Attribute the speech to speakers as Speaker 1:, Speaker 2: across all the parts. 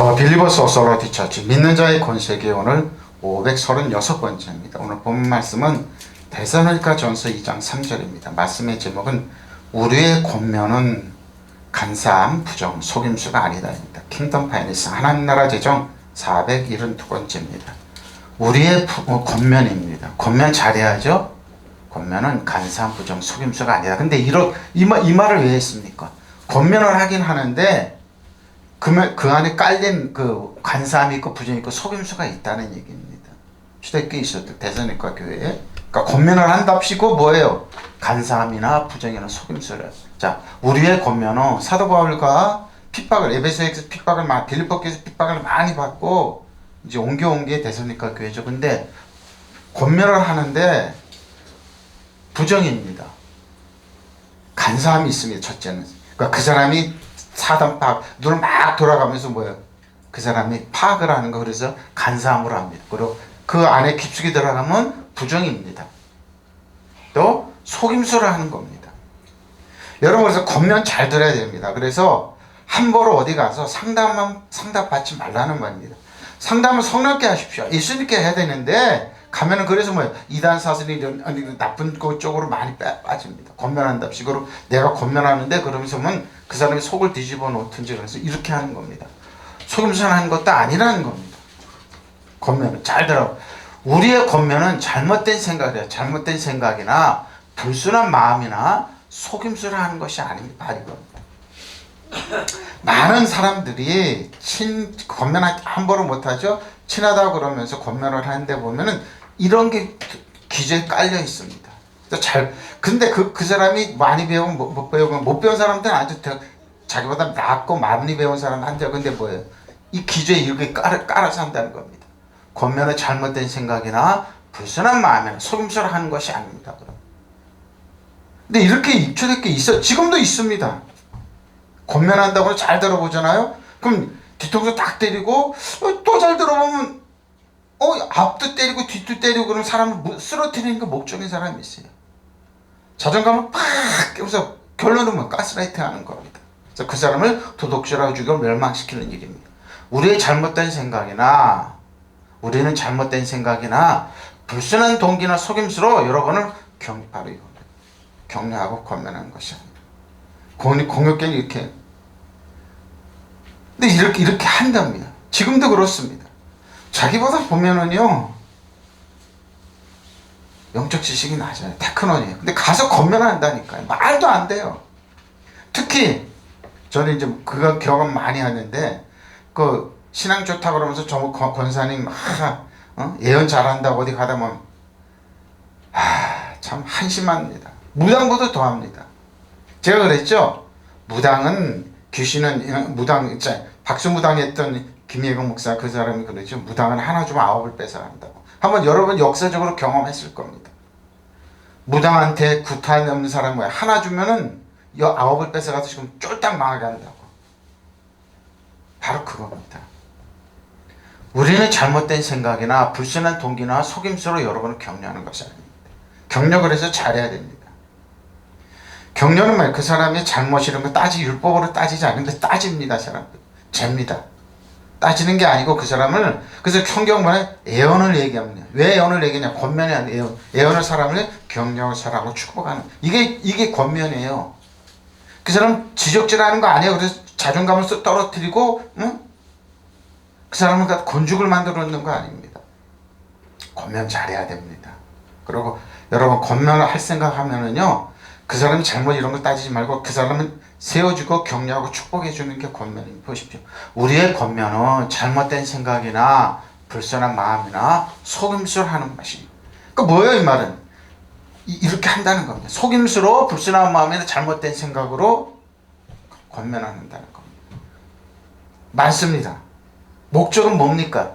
Speaker 1: 더 빌리버스 오솔로티 처치 믿는 자의 권세기 오늘 536번째입니다. 오늘 본 말씀은 데살로니가 전서 2장 3절입니다. 말씀의 제목은 우리의 권면은 간사함, 부정, 속임수가 아니다입니다. 킹덤 파이니스 하나님 나라 제정 472번째입니다. 우리의 권면입니다. 권면 잘해야죠. 권면은 간사함, 부정, 속임수가 아니다. 근데 이 말을 왜 했습니까? 권면을 하긴 하는데 그 안에 깔린 그 간사함이 있고 부정이 있고 속임수가 있다는 얘기입니다. 초대교회에 있었던 데살로니가 교회에. 그러니까 권면을 한답시고 뭐예요? 간사함이나 부정이나 속임수를. 자, 우리의 권면은 사도 바울과 핍박을 에베소에서 핍박을 많이 빌립보에서 핍박을 많이 받고 이제 옮겨온 게 데살로니가 교회죠. 근데 권면을 하는데 부정입니다. 간사함이 있습니다. 첫째는. 그러니까 그 사람이 사단 파악, 눈을 막 돌아가면서 뭐예요? 그 사람이 파악을 하는 거, 그래서 간사함으로 합니다. 그리고 그 안에 깊숙이 들어가면 부정입니다. 또 속임수를 하는 겁니다. 여러분, 그래서 권면 잘 들어야 됩니다. 그래서 함부로 어디 가서 상담 받지 말라는 말입니다. 상담을 성령께 하십시오. 예수님께 해야 되는데 가면은 그래서 뭐예요? 이단 사슬이 이런 나쁜 것 쪽으로 많이 빠집니다. 권면한답시고 내가 권면하는데 그러면서는 그 사람이 속을 뒤집어 놓든지 그래서 이렇게 하는 겁니다. 속임수를 하는 것도 아니라는 겁니다. 권면은 잘 들어. 우리의 권면은 잘못된 생각이야. 잘못된 생각이나 불순한 마음이나 속임수를 하는 것이 아닙니다. 이겁니다. 많은 사람들이 권면 함부로 못하죠. 친하다고 그러면서 권면을 하는데 보면은 이런 게 기저에 깔려 있습니다. 근데 그 사람이 많이 배우면 못 배우면 못 배운 사람들은 아주 자기보다 낫고 많이 배운 사람한테 근데 뭐예요? 이 기저에 이렇게 깔아서 한다는 겁니다. 권면은 잘못된 생각이나 불순한 마음이나 속임수를 하는 것이 아닙니다. 근데 이렇게 초대교회 있어 지금도 있습니다. 권면한다고 잘 들어보잖아요. 그럼 뒤통수 딱 때리고 또 잘 들어보면 앞도 때리고 뒤도 때리고 그러면 사람을 쓰러뜨리는 게 목적인 사람이 있어요. 자존감을 팍 깨면서 결론은 뭐 가스라이팅 하는 겁니다. 그래서 그 사람을 도둑질하고 죽여 멸망시키는 일입니다. 우리는 잘못된 생각이나 불순한 동기나 속임수로 여러분을 바로 이겁니다. 격려하고 권면하는 것이 아닙니다. 공격견이 이렇게. 근데 이렇게 한답니다. 지금도 그렇습니다. 자기보다 보면은요, 영적 지식이 낮아요. 테크논이에요. 근데 가서 권면한다니까요. 말도 안 돼요. 특히, 저는 이제 그거 경험 많이 하는데, 그, 신앙 좋다 그러면서 저 권사님 예언 잘한다고 어디 가다 보면, 참 한심합니다. 무당보다 더 합니다. 제가 그랬죠? 박수무당 했던 김예경 목사 그 사람이 그러죠. 무당은 하나 주면 9을 뺏어간다고. 한번 여러분 역사적으로 경험했을 겁니다. 무당한테 구타에 없는 사람 뭐야? 하나 주면은 9을 뺏어가서 지금 쫄딱 망하게 한다고. 바로 그겁니다. 우리는 잘못된 생각이나 불순한 동기나 속임수로 여러분을 격려하는 것이 아닙니다. 격려를 해서 잘해야 됩니다. 격려는 뭐예요? 그 사람의 잘못 이런 거 율법으로 따지지 않는데 따집니다. 사람들. 잽니다. 따지는 게 아니고 그 사람을 그래서 성경만에 예언을 얘기합니다. 왜 예언을 얘기하냐? 권면이 아니에요. 예언을 사람을 격려하고 사랑하고 축복하는 이게 권면이에요. 그 사람 지적질하는 거 아니에요. 그래서 자존감을 떨어뜨리고 그 사람을 곤죽을 만들어 놓는 거 아닙니다. 권면 잘해야 됩니다. 그리고 여러분 권면을 할 생각하면은요. 그 사람이 잘못 이런 거 따지지 말고 그 사람은 세워주고 격려하고 축복해 주는 게 권면입니다. 보십시오. 우리의 권면은 잘못된 생각이나 불순한 마음이나 속임수를 하는 것입니다. 그러니까 뭐예요 이 말은? 이렇게 한다는 겁니다. 속임수로 불순한 마음이나 잘못된 생각으로 권면한다는 겁니다. 많습니다. 목적은 뭡니까?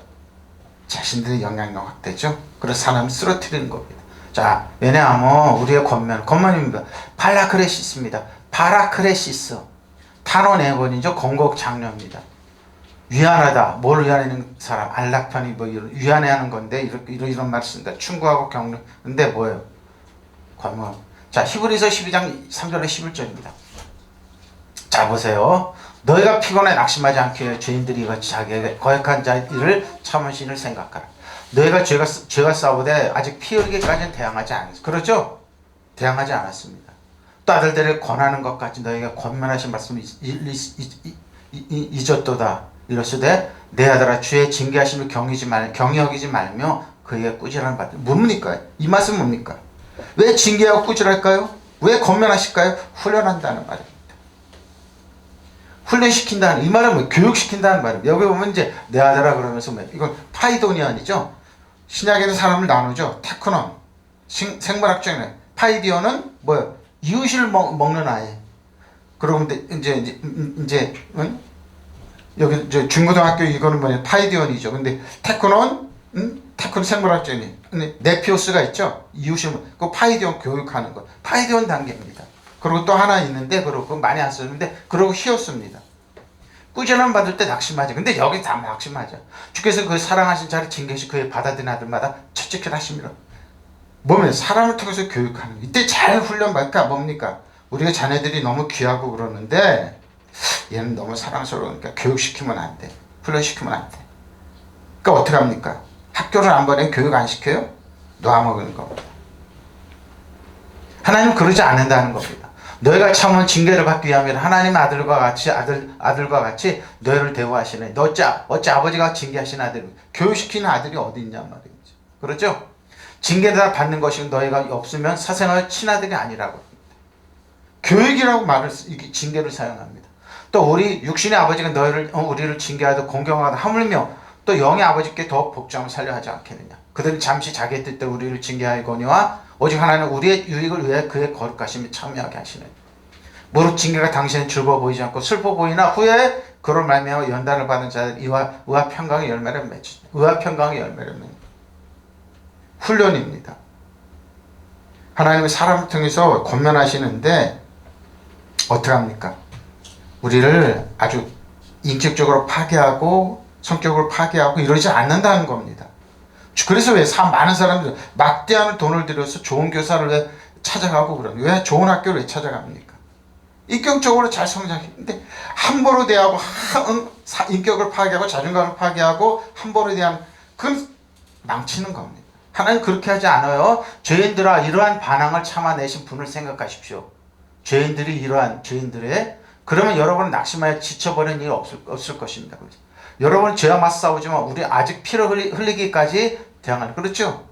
Speaker 1: 자신들의 영향력 확대죠. 그래서 사람을 쓰러뜨리는 겁니다. 자, 왜냐하면 우리의 권면입니다. 팔라크레시스입니다. 파라크레시스. 단어 네 번이죠. 건국 장려입니다. 위안하다. 뭘 위안하는 사람? 안락편이 뭐 위안해하는 건데 이런 말 쓴다. 충고하고 격려. 근데 뭐예요? 권면. 자, 히브리서 12장 3절에 11절입니다. 자, 보세요. 너희가 피곤해 낙심하지 않게 하여 죄인들이 같이 자기에게 거역한 자들을 참으신을 생각하라. 너희가 죄가 싸우되 아직 피 흘리기까지는 대항하지 않았어. 그렇죠? 대항하지 않았습니다. 또 아들들을 권하는 것까지 너희가 권면하신 말씀을 잊었도다. 이러시되 내 아들아 주의 징계하심을 경히 여기지 말며 그에게 꾸지람을 받으라. 뭡니까? 이 말씀 뭡니까? 왜 징계하고 꾸지랄까요? 왜 권면하실까요? 훈련한다는 말입니다. 훈련시킨다는, 이 말은 뭐 교육시킨다는 말입니다. 여기 보면 이제 내 아들아 그러면서 이건 파이도니안이죠. 신약에는 사람을 나누죠. 테크논, 생물학적인 파이디오는 뭐예요? 이웃을 먹는 아이. 그러고 이제 여기 중고등학교 이거는 뭐냐? 파이디온이죠. 근데 테크논, 테크논 생물학적인 네피오스가 있죠. 이웃을 그 파이디온 교육하는 거. 파이디온 단계입니다. 그리고 또 하나 있는데, 그리고 많이 안 썼는데, 그리고 히오스입니다. 꾸지람 받을 때 낙심하죠. 근데 여기 다 낙심하죠. 주께서 그 사랑하신 자를 징계시 그의 받아들인 아들마다 채찍질 하십니다. 뭐면 사람을 통해서 교육하는 거. 이때 잘 훈련받을까 뭡니까? 우리가 자녀들이 너무 귀하고 그러는데 얘는 너무 사랑스러우니까 교육시키면 안 돼. 훈련시키면 안 돼. 그러니까 어떻게 합니까? 학교를 안 보내면 교육 안 시켜요? 놓아먹는 겁니다. 하나님은 그러지 않는다는 겁니다. 너희가 참은 징계를 받기 위하면 하나님 아들과 같이 너희를 대우하시네. 어찌 아버지가 징계하신 아들, 교육시키는 아들이 어디 있냐 말이죠. 그렇죠? 징계를 받는 것이 너희가 없으면 사생아의 친아들이 아니라고 합니다. 교육이라고 징계를 사용합니다. 또 우리 육신의 아버지가 우리를 징계하듯 공경하듯 하물며 또 영의 아버지께 더욱 복종하며 살려 하지 않겠느냐. 그들은 잠시 자기의 뜻대로 우리를 징계하거니와 오직 하나는 우리의 유익을 위해 그의 거룩하심에 참여하게 하시는. 무릇 징계가 당신은 즐거워 보이지 않고 슬퍼 보이나 후에 그를 말미암아 연단을 받은 자들 의와 평강의 열매를 맺으시. 의와 평강의 열매를 맺는 훈련입니다. 하나님은 사람을 통해서 권면하시는데 어떻게 합니까? 우리를 아주 인격적으로 파괴하고 성격을 파괴하고 이러지 않는다는 겁니다. 그래서 왜 많은 사람들이 막대한 돈을 들여서 좋은 교사를 왜 찾아가고 그러는, 왜 좋은 학교를 왜 찾아갑니까? 인격적으로 잘 성장했는데 함부로 대하고 인격을 파괴하고 자존감을 파괴하고 함부로 대한, 그건 망치는 겁니다. 하나님 그렇게 하지 않아요. 죄인들아 이러한 반항을 참아내신 분을 생각하십시오. 죄인들의 그러면 여러분은 낙심하여 지쳐버리는 일이 없을 것입니다. 여러분 죄와 맞싸우지만 우리 아직 피를 흘리기까지 대항하는, 그렇죠?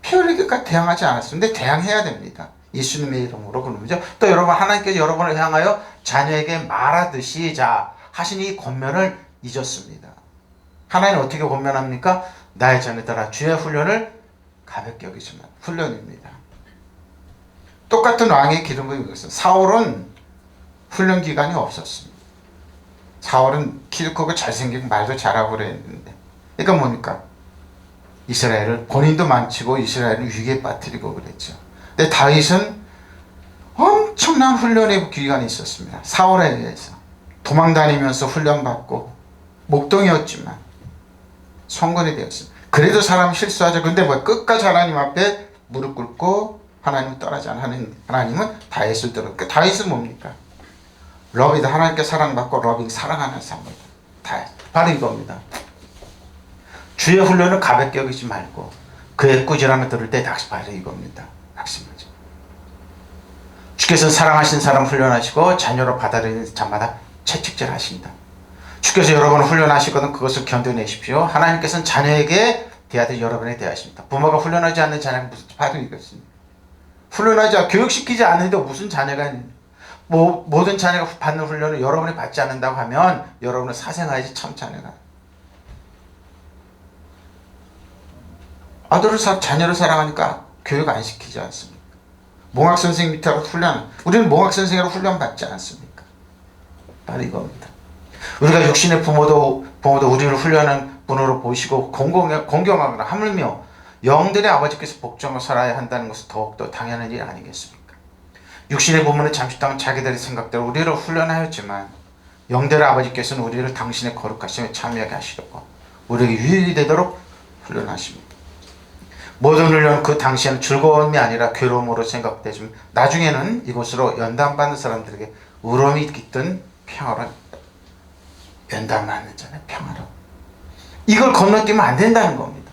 Speaker 1: 피 흘리기까지 대항하지 않았습니다. 근데 대항해야 됩니다. 예수님의 이름으로 그러죠. 또 여러분 하나님께서 여러분을 향하여 자녀에게 말하듯이 하신 이 권면을 잊었습니다. 하나님은 어떻게 권면합니까? 나의 자녀들아 주의 훈련을 가볍게 여기지만 훈련입니다. 똑같은 왕의 기름을 입었어요. 사울은 훈련 기간이 없었습니다. 사울은 키도 크고 잘생기고 말도 잘하고 그랬는데, 그러니까 뭡니까? 이스라엘을 본인도 망치고 이스라엘을 위기에 빠뜨리고 그랬죠. 근데 다윗은 엄청난 훈련의 기간이 있었습니다. 사울에 의해서 도망다니면서 훈련받고 목동이었지만 성군이 되었습니다. 그래도 사람 실수하죠. 근데 끝까지 하나님 앞에 무릎 꿇고 하나님을 떠나지 않는 하나님은 다윗을 들었고, 다윗은 뭡니까? 러비다. 하나님께 사랑받고 러빙 사랑하는 삶입니다. 다윗. 바로 이겁니다. 주의 훈련을 가볍게 여기지 말고 그의 꾸지람을 들을 때 바로 이겁니다. 낙심하죠. 주께서 사랑하신 사람 훈련하시고 자녀로 받아들이는 자마다 채찍질 하신다. 주께서 여러분을 훈련하시거든 그것을 견뎌내십시오. 하나님께서는 자녀에게 대하듯 여러분에 대하십니다. 부모가 훈련하지 않는 자녀가 무슨 바로 이것입니다. 교육시키지 않는데 무슨 자녀가 모든 자녀가 받는 훈련을 여러분이 받지 않는다고 하면 여러분은 사생아야지 참 자녀가. 자녀를 사랑하니까 교육 안 시키지 않습니까? 몽학 선생 밑으로 우리는 몽학 선생으로 훈련 받지 않습니까? 바로 이겁니다. 우리가 육신의 부모도 우리를 훈련하는 분으로 보시고 공경하거나 하물며 영들의 아버지께서 복종하고 살아야 한다는 것은 더욱더 당연한 일 아니겠습니까? 육신의 부모는 잠시 동안 자기들의 생각대로 우리를 훈련하였지만 영들의 아버지께서는 우리를 당신의 거룩하심에 참여하게 하시려고 우리에게 유익이 되도록 훈련하십니다. 모든 훈련은 그 당시에는 즐거움이 아니라 괴로움으로 생각되지만 나중에는 이곳으로 연단받는 사람들에게 우러미 있던 평화로 연단 맞는 자는 평화로. 이걸 건너뛰면 안 된다는 겁니다.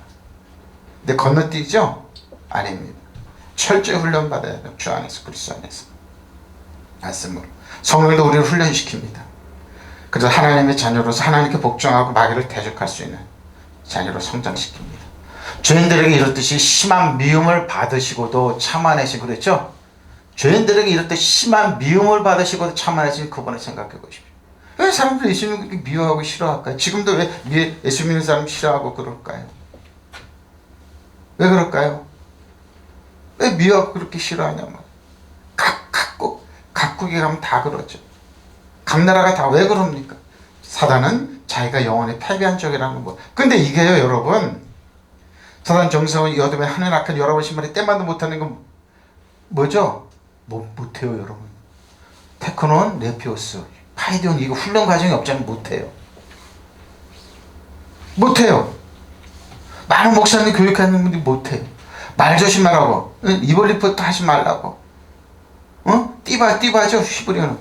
Speaker 1: 근데 건너뛰죠? 아닙니다. 철저히 훈련받아야 돼요. 주 안에서, 그리스도 안에서. 말씀으로. 성령도 우리를 훈련시킵니다. 그래서 하나님의 자녀로서 하나님께 복종하고 마귀를 대적할 수 있는 자녀로 성장시킵니다. 죄인들에게 이렇듯이 심한 미움을 받으시고도 참아내신, 그랬죠? 죄인들에게 이렇듯 심한 미움을 받으시고도 참아내신 그분을 생각해 보십시오. 왜 사람들이 예수님을 그렇게 미워하고 싫어할까요? 지금도 왜 예수 믿는 사람 싫어하고 그럴까요? 왜 그럴까요? 왜 미워하고 그렇게 싫어하냐면 각국에 가면 다 그러죠. 각 나라가 다 왜 그럽니까? 사단은 자기가 영원히 패배한 적이라는 거. 근데 이게요, 여러분, 사단 정성은 여둠에 하늘 악한 여러분 신발에 때만도 못하는 건 뭐죠? 못해요, 여러분. 테크논, 레피오스, 파이디온, 이거 훈련 과정이 없자면 못해요. 못해요. 많은 목사님 교육하는 분들이 못해요. 말 조심하라고. 이번 리포트 하지 말라고. 띠바죠, 히브리어는.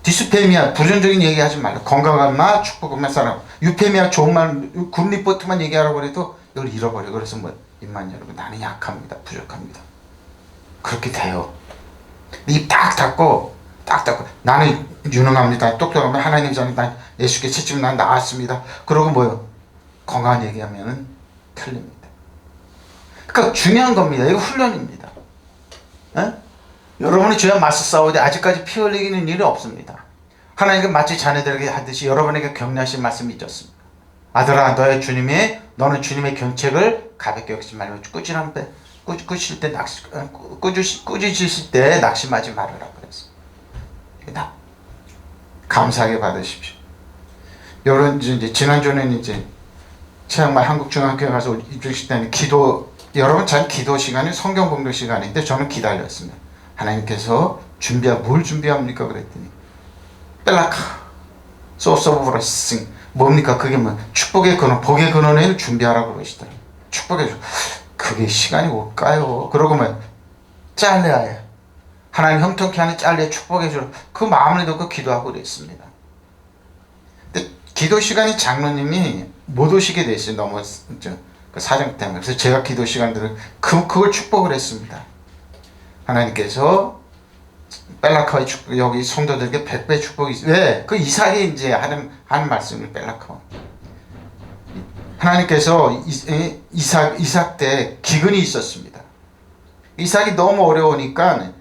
Speaker 1: 디스페미아, 부정적인 얘기 하지 말라. 건강한 말, 축복한 사람. 유페미아, 좋은 말, 굿 리포트만 얘기하라고 해도 이걸 잃어버려. 그래서 입만 여러분, 나는 약합니다. 부족합니다. 그렇게 돼요. 입 딱 닫고, 나는 유능합니다. 똑똑합니다. 하나님 자녀, 난 예수께 채찍 난 나왔습니다. 그러고 뭐요? 건강한 얘기하면은 틀립니다. 그러니까 중요한 겁니다. 이거 훈련입니다. 에? 여러분이 죄와 맞서 싸우되 아직까지 피 흘리기는 일이 없습니다. 하나님께 마치 자녀들에게 하듯이 여러분에게 격려하신 말씀이 있었습니다. 아들아, 너는 주님의 견책을 가볍게 여기지 말고 꾸짖으실 때 낙심하지 말으라 그랬습니다. 감사하게 받으십시오. 여러분, 이제 지난주에는 이제 최양말 한국중학교에 가서 입주식 때는 여러분 잘 기도 시간이 성경 공부 시간인데 저는 기다렸습니다. 하나님께서 뭘 준비합니까? 그랬더니 벨라카 소스 오브 블레싱, 뭡니까? 그게 축복의 근원, 복의 근원을 준비하라고 그러시더라고요. 축복의, 그게 시간이 올까요? 그러고 잘래야 하나님 형통케 하는 잘래 축복해 주라, 그 마음을 놓고 기도하고 그랬습니다. 근데 기도 시간이 장로님이 못 오시게 됐어요. 너무 그 사정 때문에. 그래서 제가 기도 시간들을 그걸 축복을 했습니다. 하나님께서 벨라카의 축복, 여기 성도들에게 100배 축복이, 왜? 그 이삭이 이제 하는 말씀을 벨라카. 하나님께서 이삭 때 기근이 있었습니다. 이삭이 너무 어려우니까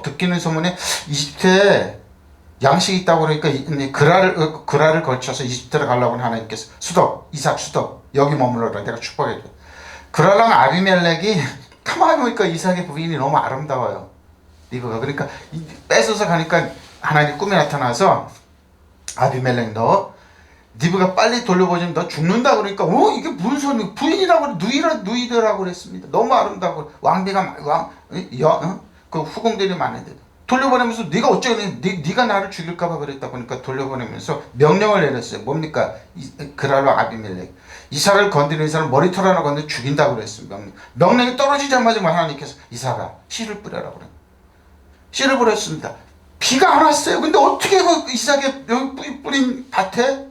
Speaker 1: 듣기는 소문에 이집트에 양식이 있다고 그러니까 그랄을 걸쳐서 이집트로 가려고 하는 하나님께서 이삭 수덕 여기 머물러라, 내가 축복해줘. 그랄랑 아비멜렉이 가만히 보니까 이삭의 부인이 너무 아름다워요. 리브가. 그러니까 뺏어서 가니까 하나님 꿈에 나타나서 아비멜렉, 리브가 빨리 돌려보지면 너 죽는다. 그러니까 이게 무슨 소리, 부인이라고 누이더라고 그랬습니다. 너무 아름다고, 왕비가 그 후궁들이 많은데 돌려보내면서 네가 어쩌니, 네가 나를 죽일까봐 그랬다. 그러니까 돌려보내면서 명령을 내렸어요. 뭡니까? 그랄로 아비멜렉, 이삭을 건드리는 사람 머리털 하나 건드려 죽인다고 그랬습니다. 명령이 떨어지자마자 하나님께서 이삭아 씨를 뿌려라 그래. 씨를 뿌렸습니다. 비가 안 왔어요. 근데 어떻게 그 이삭의 여기 뿌린 밭에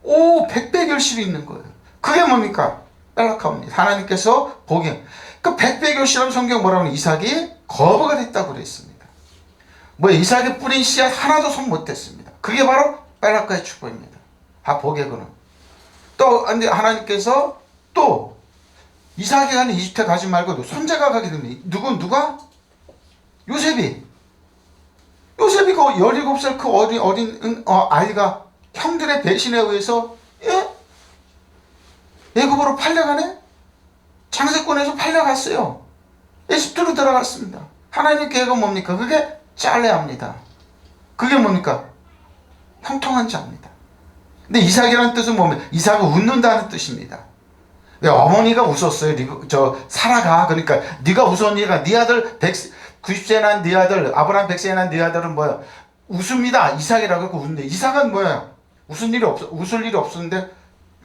Speaker 1: 100배 결실이 있는 거예요. 그게 뭡니까? 벨라카입니다. 하나님께서 보기, 그 100배 결실하면 성경 뭐라고 하면 이삭이 거부가 됐다고 그랬습니다. 이삭이 뿌린 씨앗 하나도 손 못댔습니다. 그게 바로 벨라카의 축복입니다. 복의 근원. 또 하나님께서 또 이삭이 가는 이집트 가지 말고 손자가 가게 됩니다. 누가? 요셉이 그 17살 그 어린 아이가 형들의 배신에 의해서 애굽으로 팔려가네? 장세권에서 팔려갔어요. 에집트로 들어갔습니다. 하나님 계획은 뭡니까? 그게 잘래합니다. 그게 뭡니까? 형통한 자입니다. 근데 이삭이라는 뜻은 뭡니까? 이삭은 웃는다는 뜻입니다. 왜 어머니가 웃었어요? 사라가. 그러니까 네가 웃었니까 네 아들 90세 난 네 아들, 아브라함 100세 난 네 아들은 뭐야? 웃습니다. 이삭이라고 웃는데, 이삭은 뭐야? 웃을 일이 없었는데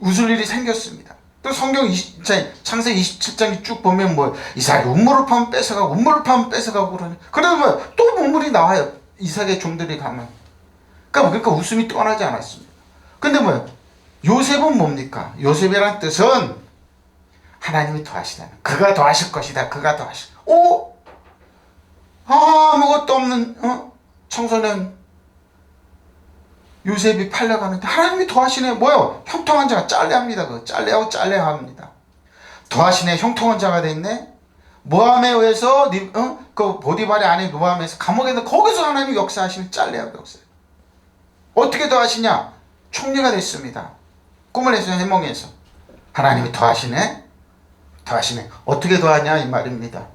Speaker 1: 웃을 일이 생겼습니다. 또 창세기 27장이 쭉 보면 뭐 이삭이 우물을 파면 뺏어가고 우물을 파면 뺏어가고 그러네. 그래도 뭐또 우물이 나와요. 이삭의 종들이 가면. 그러니까 웃음이 떠나지 않았습니다. 근데 요셉은 뭡니까? 요셉이란 뜻은 하나님이 더하시다는, 그가 더하실 것이다. 그가 더하실. 아무것도 없는 청소년 요셉이 팔려가는데 하나님이 더하시네. 뭐요? 형통한 자가 잘래합니다. 그거 잘래하고 잘래합니다. 더하시네. 형통한 자가 됐네. 모함에 의해서 그 보디발의 아내 모함에서 감옥에 있는, 거기서 하나님이 역사하시는, 잘래하고 역사. 어떻게 더하시냐? 총리가 됐습니다. 꿈을 해서 해몽해서 하나님이 더하시네. 더하시네. 어떻게 더하냐 이 말입니다.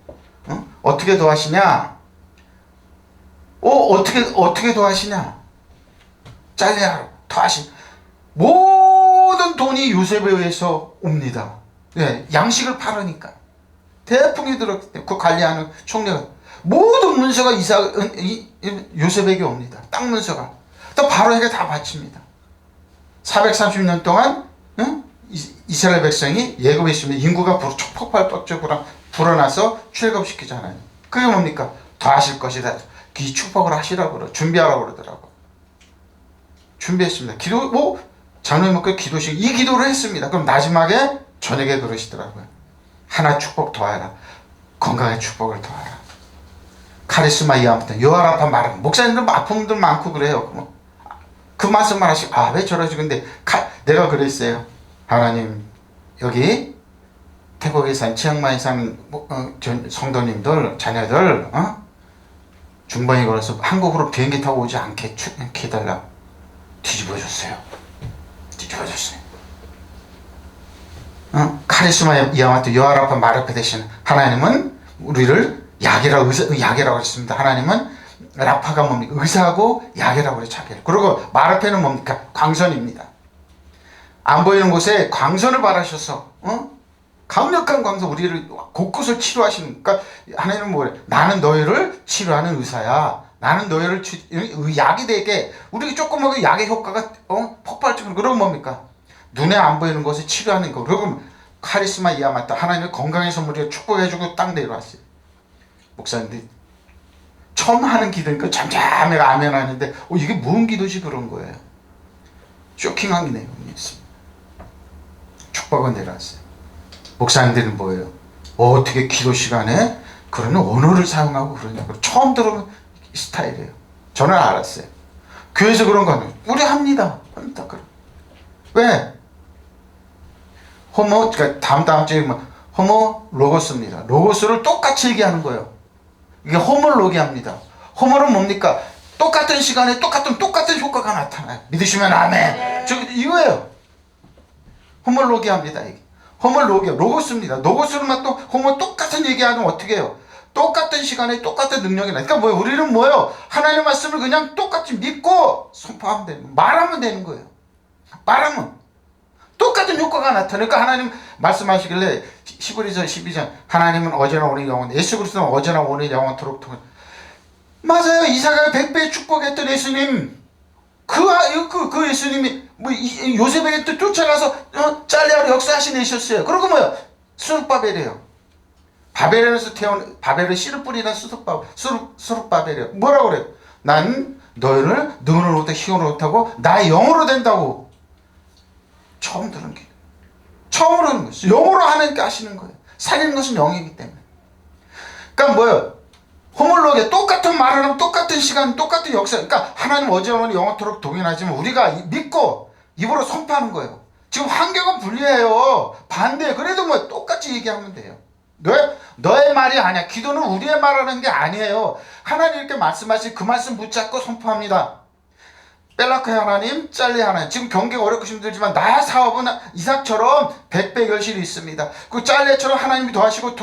Speaker 1: 어떻게 더하시냐? 어떻게 더하시냐? 잘래하고 더하신 모든 돈이 요셉에 의해서 옵니다. 네, 양식을 팔으니까 대풍이 들었기 때문에 그 관리하는 총리가 모든 문서가 요셉에게 옵니다. 땅 문서가 또 바로에게 다 바칩니다. 430년 동안 이스라엘 백성이 예굽에 있으면 인구가 폭발적으로 불어나서 출애굽시키잖아요. 그게 뭡니까? 더하실 것이다. 이 축복을 하시라고 준비하라고 그러더라고. 준비했습니다. 장로님 그 기도식 이 기도를 했습니다. 그럼 마지막에 저녁에 그러시더라고요. 하나 축복 더하라. 건강의 축복을 더하라. 카리스마 이하부터 요하라파 말은 목사님들 아픔들 많고 그래요. 그 말씀만 하시고 왜 저러지? 근데 내가 그랬어요. 하나님 여기 태국에 산 치앙마이 산 성도님들 자녀들 중반이 걸어서 한국으로 비행기 타고 오지 않게 해달라. 뒤집어졌어요. 카리스마 이하마트 요하라파 마르페 대신 하나님은 우리를 약이라고 했습니다. 하나님은 라파가 뭡니까? 의사하고 약이라고 그래 자기를. 그리고 마르페는 뭡니까? 광선입니다. 안 보이는 곳에 광선을 바라셔서 강력한 광선 우리를 곳곳을 치료하시는. 그러니까 하나님은 뭐래? 나는 너희를 치료하는 의사야. 나는 너희를 약이 되게 우리가 조금 먹으면 약의 효과가 폭발적으로. 그러면 뭡니까? 눈에 안 보이는 것을 치료하는 거. 그리고 카리스마 이하마타 하나님의 건강의 선물을 축복해주고 땅 내려왔어요. 목사님들이 처음 하는 기도니까 잠잠해가 아멘 하는데 이게 무슨 기도지 그런 거예요. 쇼킹한 내용이었습니다. 축복은 내려왔어요. 목사님들은 뭐예요? 어떻게 기도 시간에 그런 언어를 사용하고 그러냐고 처음 들으면 스타일이에요. 저는 알았어요. 교회에서 그런 거는 우리 합니다. 왜? 그러니까 다음 주에 호모 로고스입니다. 로고스를 똑같이 얘기하는 거예요. 이게 호몰로기합니다. 호몰은 뭡니까? 똑같은 시간에 똑같은 효과가 나타나요. 믿으시면 아멘. 이거예요. 호몰로기합니다. 이게. 호몰로기야. 로고스입니다. 로고스는 또 호몰 똑같은 얘기하면 어떻게 해요? 똑같은 시간에 똑같은 능력이 나. 그러니까 우리는 뭐예요? 하나님의 말씀을 그냥 똑같이 믿고 선포하면 되는 거예요. 말하면 되는 거예요. 말하면 똑같은 효과가 나타나니까 하나님 말씀하시길래 히브리서 12장 하나님은 어제나 오늘 영원, 예수 그리스도는 어제나 오늘 영원토록 통한. 맞아요. 이삭을 100배 축복했던 예수님, 그 예수님이 요셉에게 또 쫓아가서 잘레아로 역사하신 예수였어요. 그리고 수룹바벨이에요. 바벨에서 태어난 바벨의 씨를 뿌리는 수룹바벨이에요. 뭐라고 그래요? 난 너희를 능으로 못하고 힘으로 못하고 나의 영으로 된다고. 처음 들은 게 처음으로 하는 거예요. 영으로 하시는 거예요. 살리는 것은 영이기 때문에. 그러니까 뭐예요? 호몰로게 똑같은 말을 하면 똑같은 시간, 똑같은 역사. 그러니까 하나님 어제나 오늘 영원토록 동일하지만 우리가 믿고 입으로 선포하는 거예요. 지금 환경은 불리해요. 반대예요. 그래도 똑같이 얘기하면 돼요. 너의 말이 아니야. 기도는 우리의 말하는 게 아니에요. 하나님 이렇게 말씀하시 그 말씀 붙잡고 선포합니다. 벨라카 하나님, 짤리 하나님. 지금 경기가 어렵고 힘들지만 나의 사업은 이삭처럼 100배 결실이 있습니다. 그 짤리처럼 하나님이 더하시고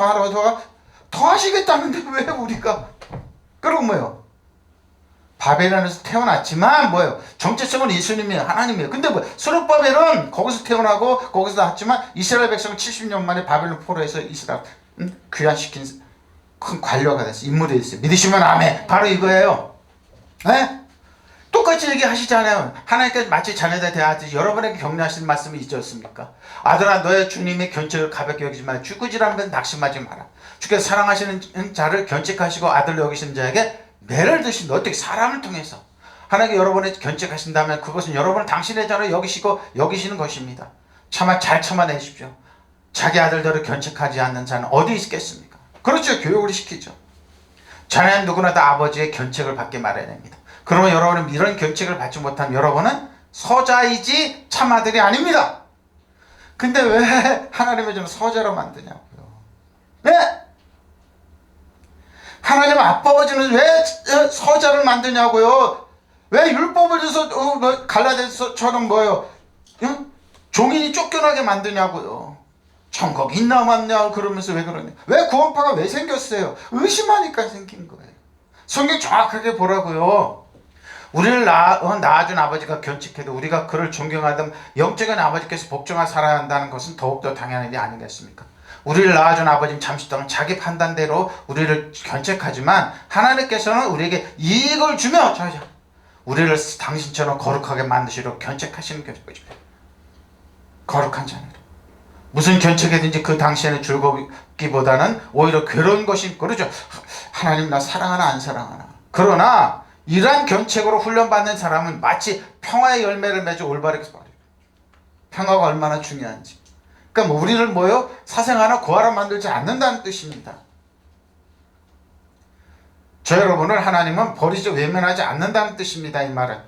Speaker 1: 더하시겠다는데 왜 우리가? 그럼 뭐예요? 바벨론에서 태어났지만 정체성은 예수님이에요. 하나님이에요. 근데 스룹바벨은 거기서 태어나고 거기서 낳았지만 이스라엘 백성은 70년 만에 바벨론 포로에서 이스라엘 귀환시킨 큰 관료가 됐어요. 인물이 됐어요. 믿으시면 아멘. 바로 이거예요. 네? 똑같이 얘기하시잖아요. 하나님께서 마치 자녀들 대하듯이 여러분에게 격려하시는 말씀이 있지 않습니까? 아들아 너의 주님의 견책을 가볍게 여기지 마라. 죽으지라는 것은 낙심하지 마라. 주께서 사랑하시는 자를 견책하시고 아들로 여기시는 자에게 매를 드신다. 어떻게 사람을 통해서 하나님께 여러분을 견책하신다면 그것은 여러분을 당신의 자로 여기시고 여기시는 것입니다. 잘 참아내십시오. 자기 아들들을 견책하지 않는 자는 어디 있겠습니까? 그렇죠. 교육을 시키죠. 자녀는 누구나 다 아버지의 견책을 받게 마련입니다. 그러면 여러분은 이런 견책을 받지 못하면 여러분은 서자이지 참아들이 아닙니다. 근데 왜 하나님을 좀 서자로 만드냐고요. 왜? 하나님 아버지는 왜 서자를 만드냐고요. 왜 율법을 줘서 갈라디아서처럼 뭐예요? 응? 종인이 쫓겨나게 만드냐고요. 천국 있나 없냐 그러면서 왜 그러냐. 왜 구원파가 왜 생겼어요? 의심하니까 생긴 거예요. 성경 정확하게 보라고요. 우리를 낳아준 아버지가 견책해도 우리가 그를 존경하던 영적인 아버지께서 복종하 살아야 한다는 것은 더욱더 당연한 일이 아니겠습니까? 우리를 낳아준 아버지는 잠시 동안 자기 판단대로 우리를 견책하지만 하나님께서는 우리에게 이익을 주며 우리를 당신처럼 거룩하게 만드시려고 견책하시는 것입니다. 거룩한 자녀로. 무슨 견책이든지 그 당시에는 즐겁기보다는 오히려 괴로운 것이 그러죠. 하나님 나 사랑하나 안 사랑하나. 그러나 이러한 견책으로 훈련받는 사람은 마치 평화의 열매를 맺어 올바르게 말해요. 평화가 얼마나 중요한지. 그러니까 우리를 뭐요? 사생하나 고아라 만들지 않는다는 뜻입니다. 저 여러분을 하나님은 버리지 외면하지 않는다는 뜻입니다. 이 말은.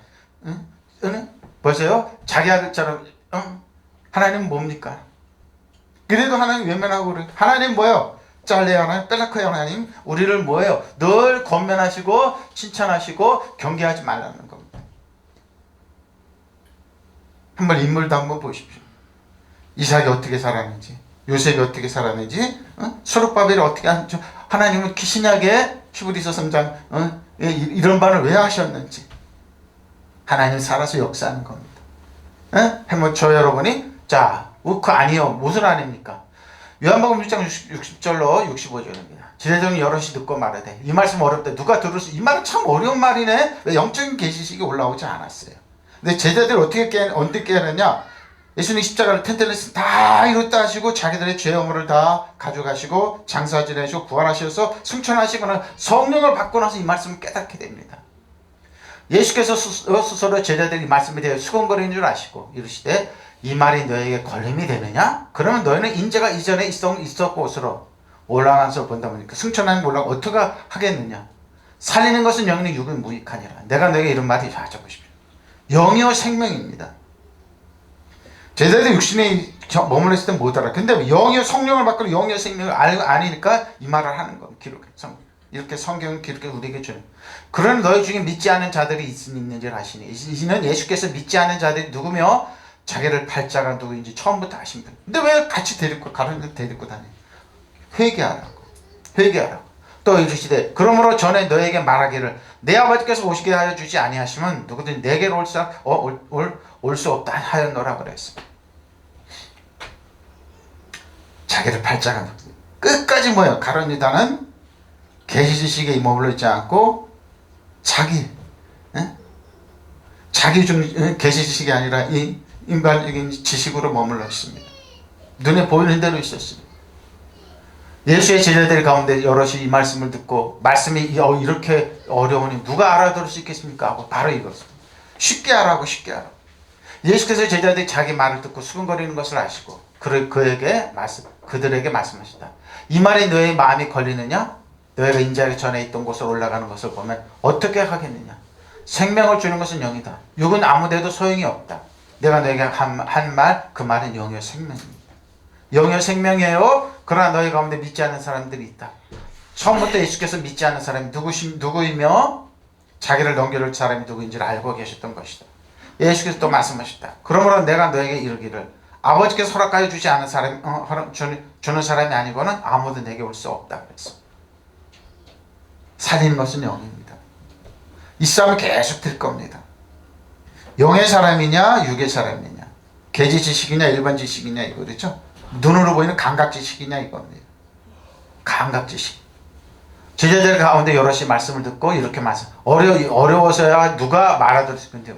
Speaker 1: 응? 보세요. 자기 아들처럼 하나님은 뭡니까? 그래도 하나님 외면하고 그래. 하나님 뭐예요? 짤레 하나님, 뺄라크의 하나님, 우리를 뭐예요? 늘 권면하시고 칭찬하시고 경계하지 말라는 겁니다. 한번 인물도 한번 보십시오. 이삭이 어떻게 살았는지, 요셉이 어떻게 살았는지, 스룹바벨이 어떻게 하는지, 하나님은 신약에 히브리서 3장 이런 말을 왜 하셨는지 하나님 살아서 역사하는 겁니다. 한번 저 여러분이 우크 아니요 무슨 아닙니까? 요한복음 1장 60절로 65절입니다. 지대적인 여럿이 듣고 말하되 이 말씀 어렵다. 누가 들을 수? 이 말은 참 어려운 말이네. 왜 영적인 계시식이 올라오지 않았어요. 근데 제자들이 어떻게 깨느냐? 예수님 십자가를 텐텔레스 다 이뤘다 하시고 자기들의 죄 허물을 다 가져가시고 장사 지내시고 부활하셔서 승천하시거나 성령을 받고 나서 이 말씀을 깨닫게 됩니다. 예수께서 스스로 제자들이 말씀에 대해 수건거리는 줄 아시고 이르시되 이 말이 너에게 걸림이 되느냐? 그러면 너희는 인자가 이전에 있었고 옷으로 올라간 것을 본다 보니까 승천하는 올라가 어떻게 하겠느냐? 살리는 것은 영이니 육은 무익하니라. 내가 너에게 이런 말이 적으십시오. 영이요 생명입니다. 제자들이 육신에 머물러 있을 때 못 알아. 근데 영이요 성령을 받고 영이요 생명을 아니니까 이 말을 하는 겁니다. 이렇게 성경은 기록해 우리에게 주는. 그러나 너희 중에 믿지 않은 자들이 있는지 아시니 이는 예수께서 믿지 않은 자들이 누구며 자기를 팔자가 누구인지 처음부터 아신 분. 근데 왜 같이 가르쳐 데리고 다녀? 회개하라고. 또 이르시되 그러므로 전에 너에게 말하기를 내 아버지께서 오시게 하여 주지 아니하시면 누구든 내게로 올 수 없다 하였노라 그랬어. 자기를 팔자가 끝까지 뭐예요? 가룟유다는 계시지식에 머물러 있지 않고 자기 계시지식이 아니라 이 인간적인 지식으로 머물러 있습니다. 눈에 보이는 대로 있었습니다. 예수의 제자들 가운데 여럿이 이 말씀을 듣고 말씀이 이렇게 어려우니 누가 알아들을 수 있겠습니까? 하고 바로 이것을 쉽게 하라고. 예수께서 제자들이 자기 말을 듣고 수근거리는 것을 아시고 그들에게 말씀하시다. 이 말이 너의 마음이 걸리느냐? 너희가 인자하기 전에 있던 곳으로 올라가는 것을 보면 어떻게 하겠느냐? 생명을 주는 것은 영이다. 육은 아무데도 소용이 없다. 내가 너에게 한 말, 그 말은 영이요 생명입니다. 영이요 생명이에요. 그러나 너희 가운데 믿지 않는 사람들이 있다. 처음부터 예수께서 믿지 않는 사람이 누구이며 자기를 넘겨줄 사람이 누구인지를 알고 계셨던 것이다. 예수께서 또 말씀하셨다. 그러므로 내가 너에게 이르기를 아버지께서 허락하여 주지 않은 주는 사람이 아니고는 아무도 내게 올 수 없다 그랬어. 살리는 것은 영입니다. 이 싸움은 계속 될 겁니다. 영의 사람이냐 육의 사람이냐, 계지 지식이냐 일반 지식이냐 이거 그렇죠? 눈으로 보이는 감각 지식이냐 이겁니다. 감각 지식. 제자들 가운데 여럿이 말씀을 듣고 이렇게 말씀. 어려워서야 누가 말하듯이 돼요.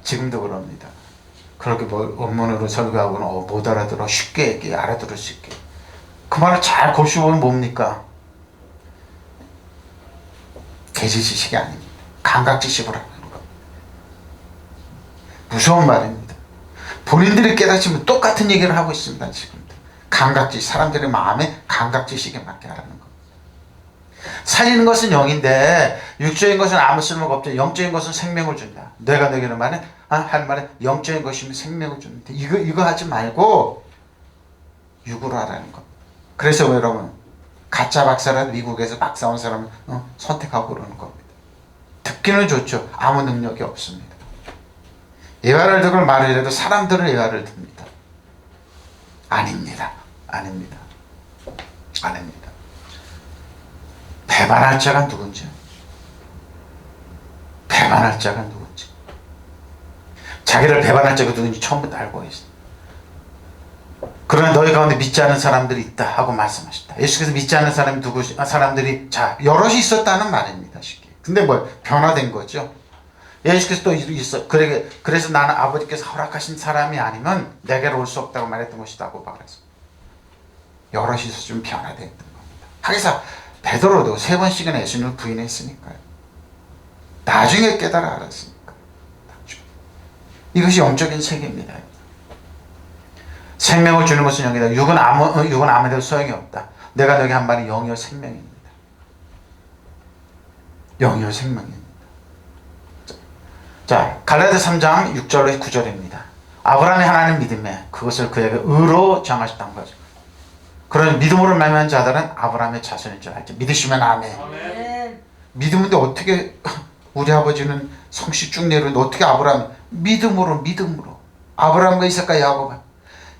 Speaker 1: 지금도 그럽니다. 그렇게 뭐 원문으로 설교하고는 못 알아들어. 쉽게 얘기해. 알아들을 수 있게. 그 말을 잘 곱씹으면 뭡니까? 계시지식이 아닙니다. 감각지식으로 하는 겁니다. 무서운 말입니다. 본인들이 깨닫지면 똑같은 얘기를 하고 있습니다. 지금도. 감각지식, 사람들의 마음에 감각지식에 맞게 하라는 겁니다. 살리는 것은 영인데 육적인 것은 아무 쓸모가 없죠. 영적인 것은 생명을 준다. 내가 내게는 할 말은 영적인 것이면 생명을 주는데 이거 하지 말고 육으로 하라는 겁니다. 그래서 여러분 가짜 박사라도 미국에서 박사 온 사람을 선택하고 그러는 겁니다. 듣기는 좋죠. 아무 능력이 없습니다. 예화를 듣고 말을 해도 사람들은 예화를 듭니다. 아닙니다. 아닙니다. 아닙니다. 배반할 자가 누군지, 배반할 자가 누군지, 자기를 배반할 자가 누군지 처음부터 알고 있습니다. 그러나 너희 가운데 믿지 않는 사람들이 있다 하고 말씀하셨다. 예수께서 믿지 않는 사람이 사람들이 여럿이 있었다는 말입니다. 쉽게. 근데 변화된 거죠. 예수께서 또 있어. 그래서 나는 아버지께서 허락하신 사람이 아니면 내게로 올 수 없다고 말했던 것이다고 말해서 여럿이 있었으면 변화됐던 겁니다. 하기사 베드로도 3번씩이나 예수님을 부인했으니까요. 나중에 깨달아 알았으니까. 이것이 영적인 세계입니다. 생명을 주는 것은 영이다. 육은 아무데도 소용이 없다. 내가 너에게 한 말이 영이요 생명입니다. 영이요 생명입니다. 자, 갈라디아 3장 6절로 9절입니다. 아브라함이 하나님 믿음에 그것을 그에게 의로 정하셨다는 거죠. 그런 믿음으로 말미암은 자들은 아브라함의 자손인 줄 알지. 믿으시면 아멘. 아멘. 믿음인데 어떻게 우리 아버지는 성씨 쭉 내려오는데 어떻게 믿음으로 아브라함과 이삭과 야곱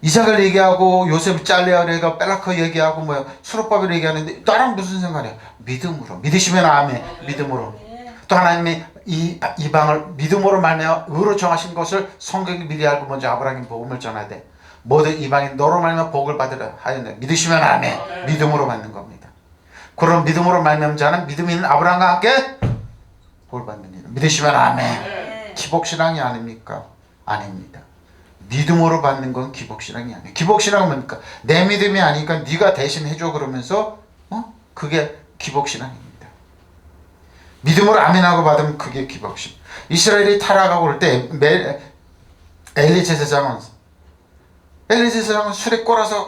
Speaker 1: 이삭을 얘기하고 요셉을 잘려야 내가 뺄라커 얘기하고 수로바벨을 얘기하는데 나랑 무슨 상관이야? 믿음으로 믿으시면 아멘. 믿음으로. 또 하나님이 이방을 믿음으로 말미암아 의로 정하신 것을 성경이 미리 알고 먼저 아브라함에게 복음을 전해야 돼. 모든 이방인 너로 말미암아 복을 받으라 하였네. 믿으시면 아멘. 믿음으로 받는 겁니다. 그런 믿음으로 말미암은 자는 믿음이 있는 아브라함과 함께 복을 받는 일. 믿으시면 아멘. 기복신앙이 아닙니까? 아닙니다. 믿음으로 받는 건 기복신앙이 아니에요. 기복신앙은 뭡니까? 내 믿음이 아니니까 네가 대신 해줘 그러면서 그게 기복신앙입니다. 믿음으로 아멘하고 받으면 그게 기복신. 이스라엘이 타락하고 그럴 때 엘리 제사장은 술에 꼬라서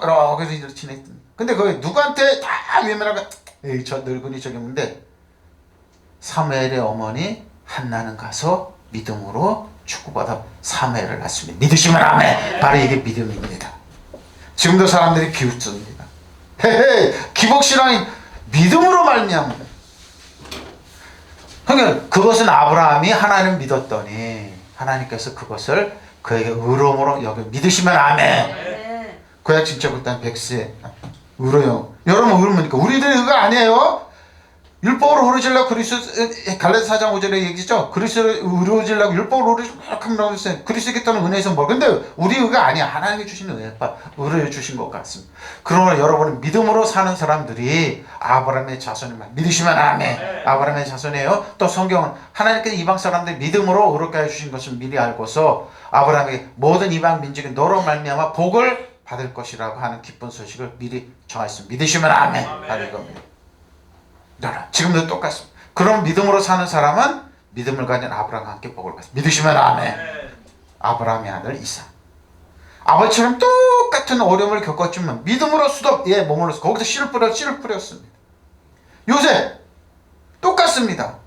Speaker 1: 이렇게 지냈던. 근데 그게 누구한테 다 외면하고 저 늙은이 저기 있는데 사무엘의 어머니 한나는 가서 믿음으로 축복받아 사무엘을 낳습니다. 믿으시면 아멘. 바로 이게 믿음입니다. 지금도 사람들이 비웃습니다. 기복신앙이 믿음으로 말미암은. 그러니까 그것은 아브라함이 하나님을 믿었더니 하나님께서 그것을 그에게 의로움으로 여기 믿으시면 아멘. 구약 진짜 그딴 100세 의로요. 여러분 의로우니까 우리들의 의가 아니에요. 율법으로 의로워지려고 갈라디아 4장 5절에 얘기죠. 그리스도로 의로워지려고 율법으로 의로워지려고 했어요. 그리스도께서는 은혜에서 근데 우리 의가 아니야. 하나님이 주신 은혜가 의로워 주신 것 같습니다. 그러므로 여러분은 믿음으로 사는 사람들이 아브라함의 자손이만 믿으시면 아멘. 아브라함의 자손이에요. 또 성경은 하나님께서 이방 사람들이 믿음으로 의롭게 해주신 것을 미리 알고서 아브라함에게 모든 이방 민족이 너로 말미암아 복을 받을 것이라고 하는 기쁜 소식을 미리 정하였습니다. 믿으시면 아멘. 바로 이겁니다. 지금도 똑같습니다. 그럼 믿음으로 사는 사람은 믿음을 가진 아브라함과 함께 복을 받습니다. 믿으시면 아멘. 아브라함의 아들 이삭. 아버지처럼 똑같은 어려움을 겪었지만 믿음으로 머물러서 거기서 씨를 뿌렸습니다. 요셉 똑같습니다.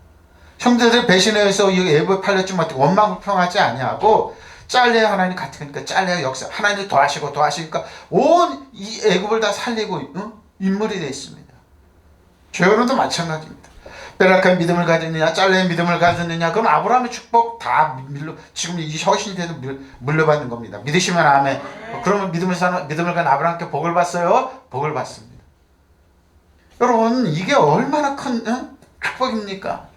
Speaker 1: 형제들 배신에 의해서 애굽에 팔렸지만 원망불평하지 아니하고 잘려야 하나님 같으니까 잘려야 역사 하나님이 도와시니까 온 이 애굽을 다 살리고 인물이 되어 있습니다. 죄어른도 마찬가지입니다. 베라카의 믿음을 가졌느냐 잘레의 믿음을 가졌느냐 그럼 아브라함의 축복 다 지금 이 허신이 돼도 물려받는 겁니다. 믿으시면 아멘. 그러면 믿음을 가진 아브라함께 복을 받어요? 복을 받습니다. 여러분 이게 얼마나 큰 축복입니까?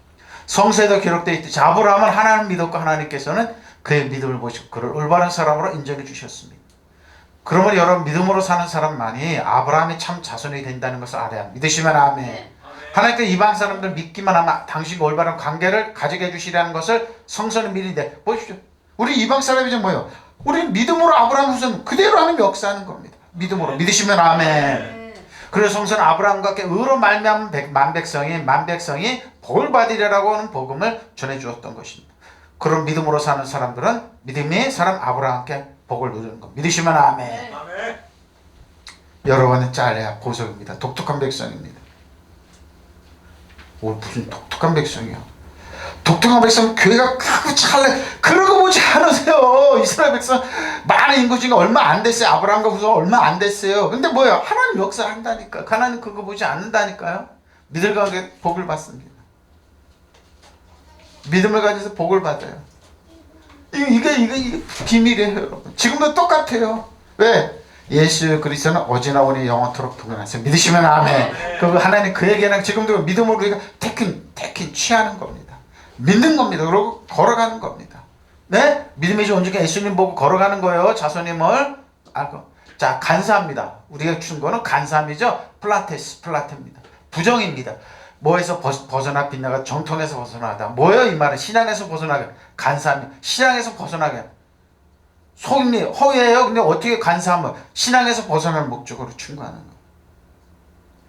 Speaker 1: 성서에도 기록되어 있듯이 아브라함은 하나님 믿었고 하나님께서는 그의 믿음을 보시고 그를 올바른 사람으로 인정해 주셨습니다. 그러면 여러분 믿음으로 사는 사람만이 아브라함의 참 자손이 된다는 것을 알아야 합니다. 믿으시면 아멘.
Speaker 2: 네.
Speaker 1: 하나님께 이방 사람들 믿기만 하면 당신과 올바른 관계를 가지게 해주시라는 것을 성서는 미리인데 보십시오. 우리 이방 사람이 좀 뭐예요? 우리 믿음으로 아브라함 후손 그대로 하나님 역사하는 겁니다. 믿음으로. 믿으시면 아멘.
Speaker 2: 네.
Speaker 1: 그래서 성서는 아브라함과 함께 의로 말미암은 만 백성이 복을 받으리라고 하는 복음을 전해주었던 것입니다. 그런 믿음으로 사는 사람들은 믿음이 사람 아브라함과 함께 복을 누리는 것. 믿으시면 아멘.
Speaker 2: 네.
Speaker 1: 여러분은 잘해야 보석입니다. 독특한 백성입니다. 오, 무슨 독특한 백성이야. 독특한 백성 교회가 크고 찰래 그런 거 보지 않으세요. 이스라엘 백성 많은 인구 중에 얼마 안 됐어요. 아브라함과 후손 얼마 안 됐어요. 근데 뭐예요? 하나님 역사한다니까. 하나님 그거 보지 않는다니까요. 믿음을 가지고 복을 받습니다. 믿음을 가지고 복을 받아요. 이게 비밀이에요, 여러분. 지금도 똑같아요. 왜? 예수 그리스도는 어제나 오늘 영원토록 동행하세요. 믿으시면 아멘. 그 하나님 그에게는 지금도 믿음으로 우리가 태킨 취하는 겁니다. 믿는 겁니다. 그리고 걸어가는 겁니다. 네? 믿음의 온전히 예수님 보고 걸어가는 거예요. 자손님을 알고. 자, 간사합니다. 우리가 준 거는 간사함이죠. 플라테입니다. 부정입니다. 뭐에서 벗어나 빗나가 정통에서 벗어나다. 뭐예요? 이 말은 신앙에서 벗어나게. 간사함이 신앙에서 벗어나게. 속임이 허위예요. 근데 어떻게 간사함을 신앙에서 벗어날 목적으로 충고하는 거예요.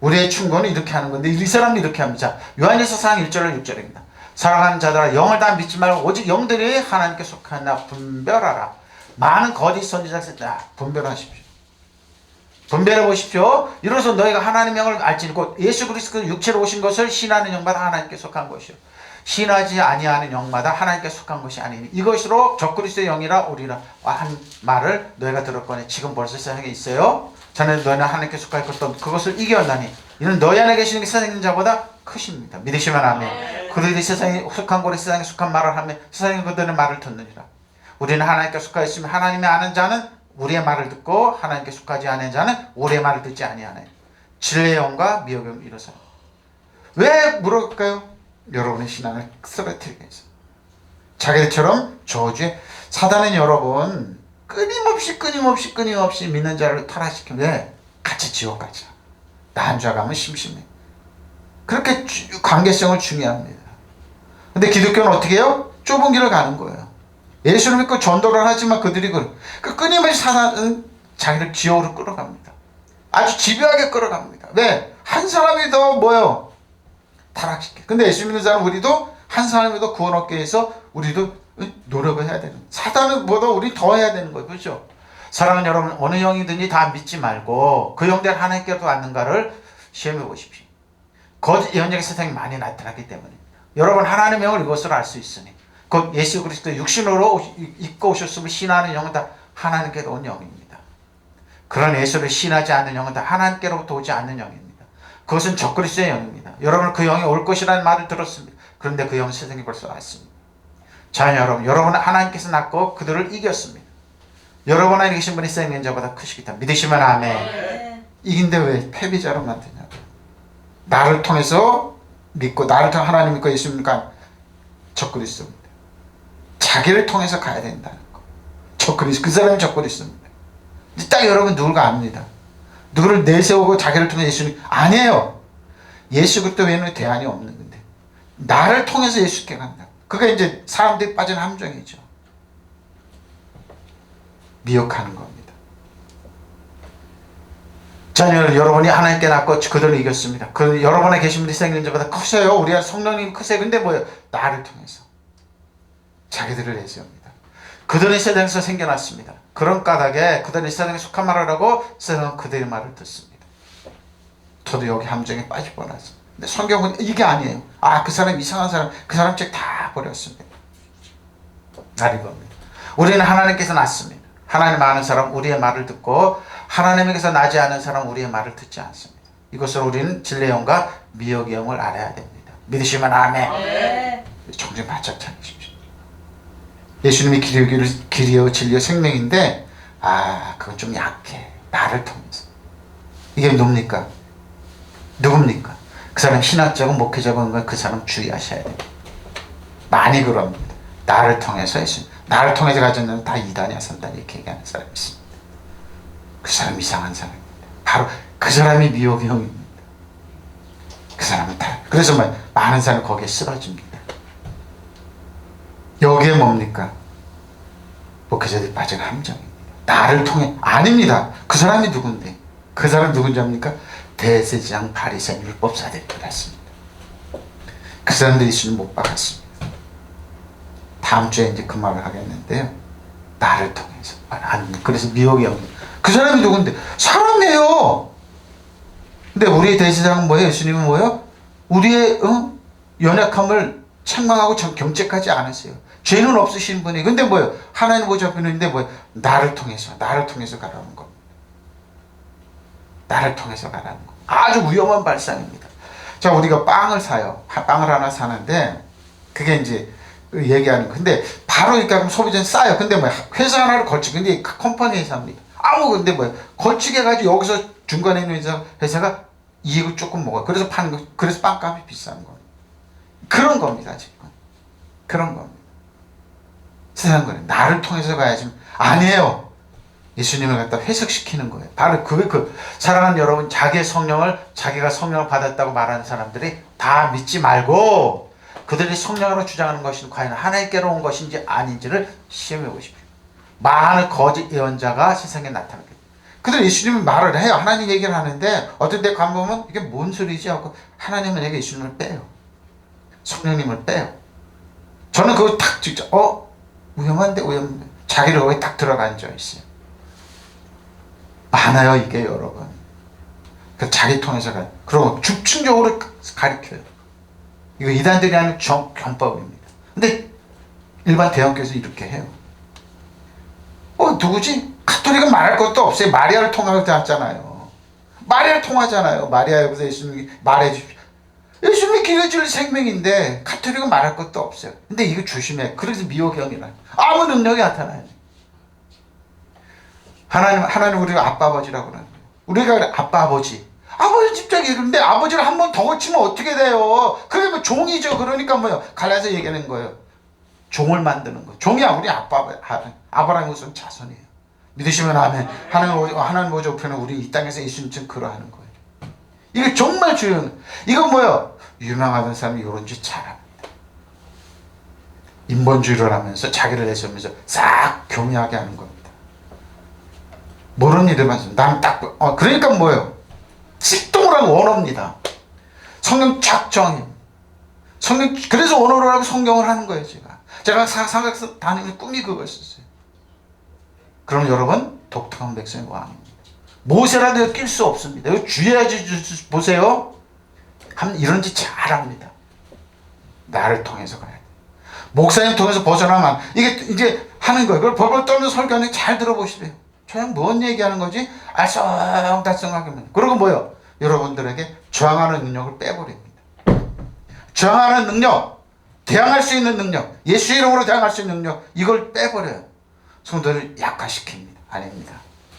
Speaker 1: 우리의 충고는 이렇게 하는 건데 이 사람은 이렇게 합니다. 요한일서 4장 1절로 6절입니다. 사랑하는 자들아 영을 다 믿지 말고 오직 영들이 하나님께 속하나 분별하라. 많은 거짓 선지자가 있다. 분별하십시오. 분별해 보십시오. 이로써 너희가 하나님의 영을 알지니 곧 예수 그리스도 육체로 오신 것을 신하는 영마다 하나님께 속한 것이요 신하지 아니하는 영마다 하나님께 속한 것이 아니니 이것으로 적그리스도의 영이라 오리라 한 말을 너희가 들었거니 지금 벌써 세상에 있어요. 자네 너희는 하나님께 속할 것도 그것을 이겨나니 이는 너희 안에 계시는 게 세상에 있는 자보다 크십니다. 믿으시면 아멘. 그들이 세상에 속한 고리 세상에 속한 말을 하면 세상에 그들의 말을 듣느니라. 우리는 하나님께 속하 있으면 하나님의 아는 자는 우리의 말을 듣고 하나님께 속하지 않은 자는 우리의 말을 듣지 아니하나요. 진리의 영과 미혹의 영을 이루사. 왜 물어볼까요? 여러분의 신앙을 쓰러뜨리기 위해서. 자기들처럼 저주에 사단은 여러분 끊임없이 믿는 자를 타락시키면 왜? 같이 지옥 가자. 나 한 줄 가면 심심해. 그렇게 관계성을 중요합니다. 근데 기독교는 어떻게 해요? 좁은 길을 가는 거예요. 예수를 믿고 전도를 하지만 그들이 끊임없이 사단은 자기를 지옥으로 끌어갑니다. 아주 집요하게 끌어갑니다. 왜? 한 사람이 더 뭐요? 타락시켜. 근데 예수 믿는 사람 우리도 한 사람이 더 구원 얻기 위해서 우리도 노력을 해야 되는. 사단은 뭐더 우리 더 해야 되는 거예요. 그렇죠? 사랑하는 여러분, 어느 영이든지 다 믿지 말고 그 영들이 하나님께로 왔는가를 시험해 보십시오. 거짓 예언적인 세상이 많이 나타났기 때문에 여러분 하나님의 영을 이것으로 알 수 있으니 곧 예수 그리스도 육신으로 입고 오셨음을 신하는 영은 다 하나님께로 온 영입니다. 그런 예수를 신하지 않는 영은 다 하나님께로부터 오지 않는 영입니다. 그것은 적그리스도의 영입니다. 여러분 그 영이 올 것이라는 말을 들었습니다. 그런데 그 영은 세상에 벌써 왔습니다. 자 여러분은 하나님께서 낳고 그들을 이겼습니다. 여러분 안에 계신 분이 세상의 자보다 크시기다. 믿으시면 아멘.
Speaker 2: 네.
Speaker 1: 이긴데 왜 패배자로 만드냐고. 나를 통해서 믿고 나를 통해 하나님 믿고 예수 믿으니까 적그리스도입니다. 자기를 통해서 가야 된다는 거. 적그리스도. 그 사람이 적그리스도입니다. 딱 여러분 누굴까 압니다. 누구를 내세우고 자기를 통해 예수님 아니에요. 예수 그리스도 외에는 대안이 없는 건데 나를 통해서 예수께 간다. 그게 이제 사람들이 빠진 함정이죠. 미혹하는 겁니다. 자, 여러분이 하나님께 낳고 그들을 이겼습니다. 그 여러분에 계신 분이 생기는 자보다 크세요. 우리가 성령님 크세요. 근데 뭐예요? 나를 통해서 자기들을 내세웁니다. 그들은 세상에서 생겨났습니다. 그런 까닭에 그들은 세상에 속한 말을 하고 세상은 그들의 말을 듣습니다. 저도 여기 함정에 빠질 뻔했어요. 근데 성경은 이게 아니에요. 그 사람 이상한 사람, 그 사람 책 다 버렸습니다. 아닌 겁니다. 우리는 하나님께서 낳습니다. 하나님 아는 사람 우리의 말을 듣고 하나님에게서 나지 않은 사람 우리의 말을 듣지 않습니다. 이것을 우리는 진리의 영과 미혹의 영을 알아야 됩니다. 믿으시면 아멘.
Speaker 2: 네.
Speaker 1: 정신 바짝 차리십시오. 예수님이 길이요 진리요 생명인데 그건 좀 약해. 나를 통해서. 이게 누굽니까? 그 사람 신학적인 목회적인 건 그 사람 주의하셔야 됩니다. 많이 그럽니다. 나를 통해서 예수님. 나를 통해서 가졌는 다 이단이야 3단 이렇게 얘기하는 사람이 있습니다. 그 사람 이상한 사람입니다. 바로 그 사람이 미혹의 형입니다. 그 사람은 다. 그래서 많은 사람이 거기에 쓰러집니다. 여기에 뭡니까? 목회자들이 빠진 함정입니다. 나를 통해 아닙니다. 그 사람이 누군데? 그 사람이 누군지 압니까? 대제사장, 바리새인, 율법사들이 그랬습니다. 그 사람들이 예수님 못 박았습니다. 다음 주에 이제 그 말을 하겠는데요. 나를 통해서. 그래서 미혹의 형. 그 사람이 누군데? 사람이에요. 근데 우리의 대제사장은 뭐예요? 예수님은 뭐예요? 우리의 연약함을 책망하고 경책하지 않으세요. 죄는 없으신 분이. 근데 뭐예요? 하나님 보좌 앞에 있는데 뭐예요? 나를 통해서 가라는 겁니다. 나를 통해서 가라는 거. 아주 위험한 발상입니다. 자, 우리가 빵을 사요. 빵을 하나 사는데 그게 이제 얘기하는 거. 근데 바로 그러니까 소비자는 싸요. 근데 뭐 회사 하나를 걸치고 근데 컴퍼니 회사입니다. 근데 뭐예요? 걸치게 해가지고 여기서 중간에 있는 회사가 이익을 조금 먹어요. 그래서 파는 거. 그래서 빵값이 비싼 겁니다. 그런 겁니다, 지금. 그런 겁니다. 세상 거는 나를 통해서 가야지. 아니에요. 예수님을 갖다 해석시키는 거예요. 바로 사랑하는 여러분, 자기가 성령을 받았다고 말하는 사람들이 다 믿지 말고 그들이 성령으로 주장하는 것이 과연 하나님께로 온 것인지 아닌지를 시험해 보십시오. 많은 거짓 예언자가 세상에 나타납니다. 그들 예수님이 말을 해요. 하나님 얘기를 하는데 어떤 데 가보면 이게 뭔 소리지 하고 하나님은 얘기 예수님을 빼요. 성령님을 빼요. 저는 그거 탁 진짜 위험한데 자기를 거기 딱 들어가 앉아 있어요. 많아요 이게 여러분. 자기 통해서 그리고 집중적으로 가르쳐요. 이거 이단들이 하는 경법입니다. 근데 일반 대형교회에서 이렇게 해요. 누구지? 가톨릭은 말할 것도 없어요. 마리아를 통하잖아요. 마리아를 통하잖아요. 마리아 여기서 예수님이 말해 주십시오. 예수님이 길을 줄 생명인데 가톨릭은 말할 것도 없어요. 근데 이거 조심해. 그래서 미혹형이라 아무 능력이 나타나요. 하나님 우리가 아빠 아버지라고 그러는 거예요. 우리가 아빠 아버지 집장이 그런데 아버지를 한 번 더 고치면 어떻게 돼요? 그게 뭐 종이죠. 그러니까 뭐요? 갈라서 얘기하는 거예요. 종을 만드는 거. 종이 우리 아브라함의 우선 자손이에요. 믿으시면 아멘. 하나님 보좌 우편은 우리 이 땅에서 예수님처럼 그러하는 거예요. 이게 정말 중요한. 이건 뭐요? 유명하던 사람이 이런 짓 잘합니다. 인본주의를 하면서 자기를 내세우면서 싹 교묘하게 하는 겁니다. 모르는 일에만 나는 딱 그러니까 뭐예요? 식동을 하고 언어입니다. 성경 쫙 정해요. 그래서 언어를 하고 성경을 하는 거예요. 제가 사각서 다니는 꿈이 그거였어요. 그럼 여러분 독특한 백성의 왕입니다. 모세라도 낄 수 없습니다. 이거 주의하지 보세요. 이런 짓 잘합니다. 나를 통해서 가야 돼. 목사님 통해서 벗어나면 이게 이제 하는 거예요. 그걸 벌벌 떨면서 설교하는 잘 들어보시래요. 저 형 뭔 얘기하는 거지? 알쏭달쏭하게. 그리고 뭐요? 여러분들에게 저항하는 능력을 빼버립니다. 저항하는 능력, 대항할 수 있는 능력, 예수 이름으로 대항할 수 있는 능력, 이걸 빼버려요. 성도를 약화시킵니다. 아닙니다.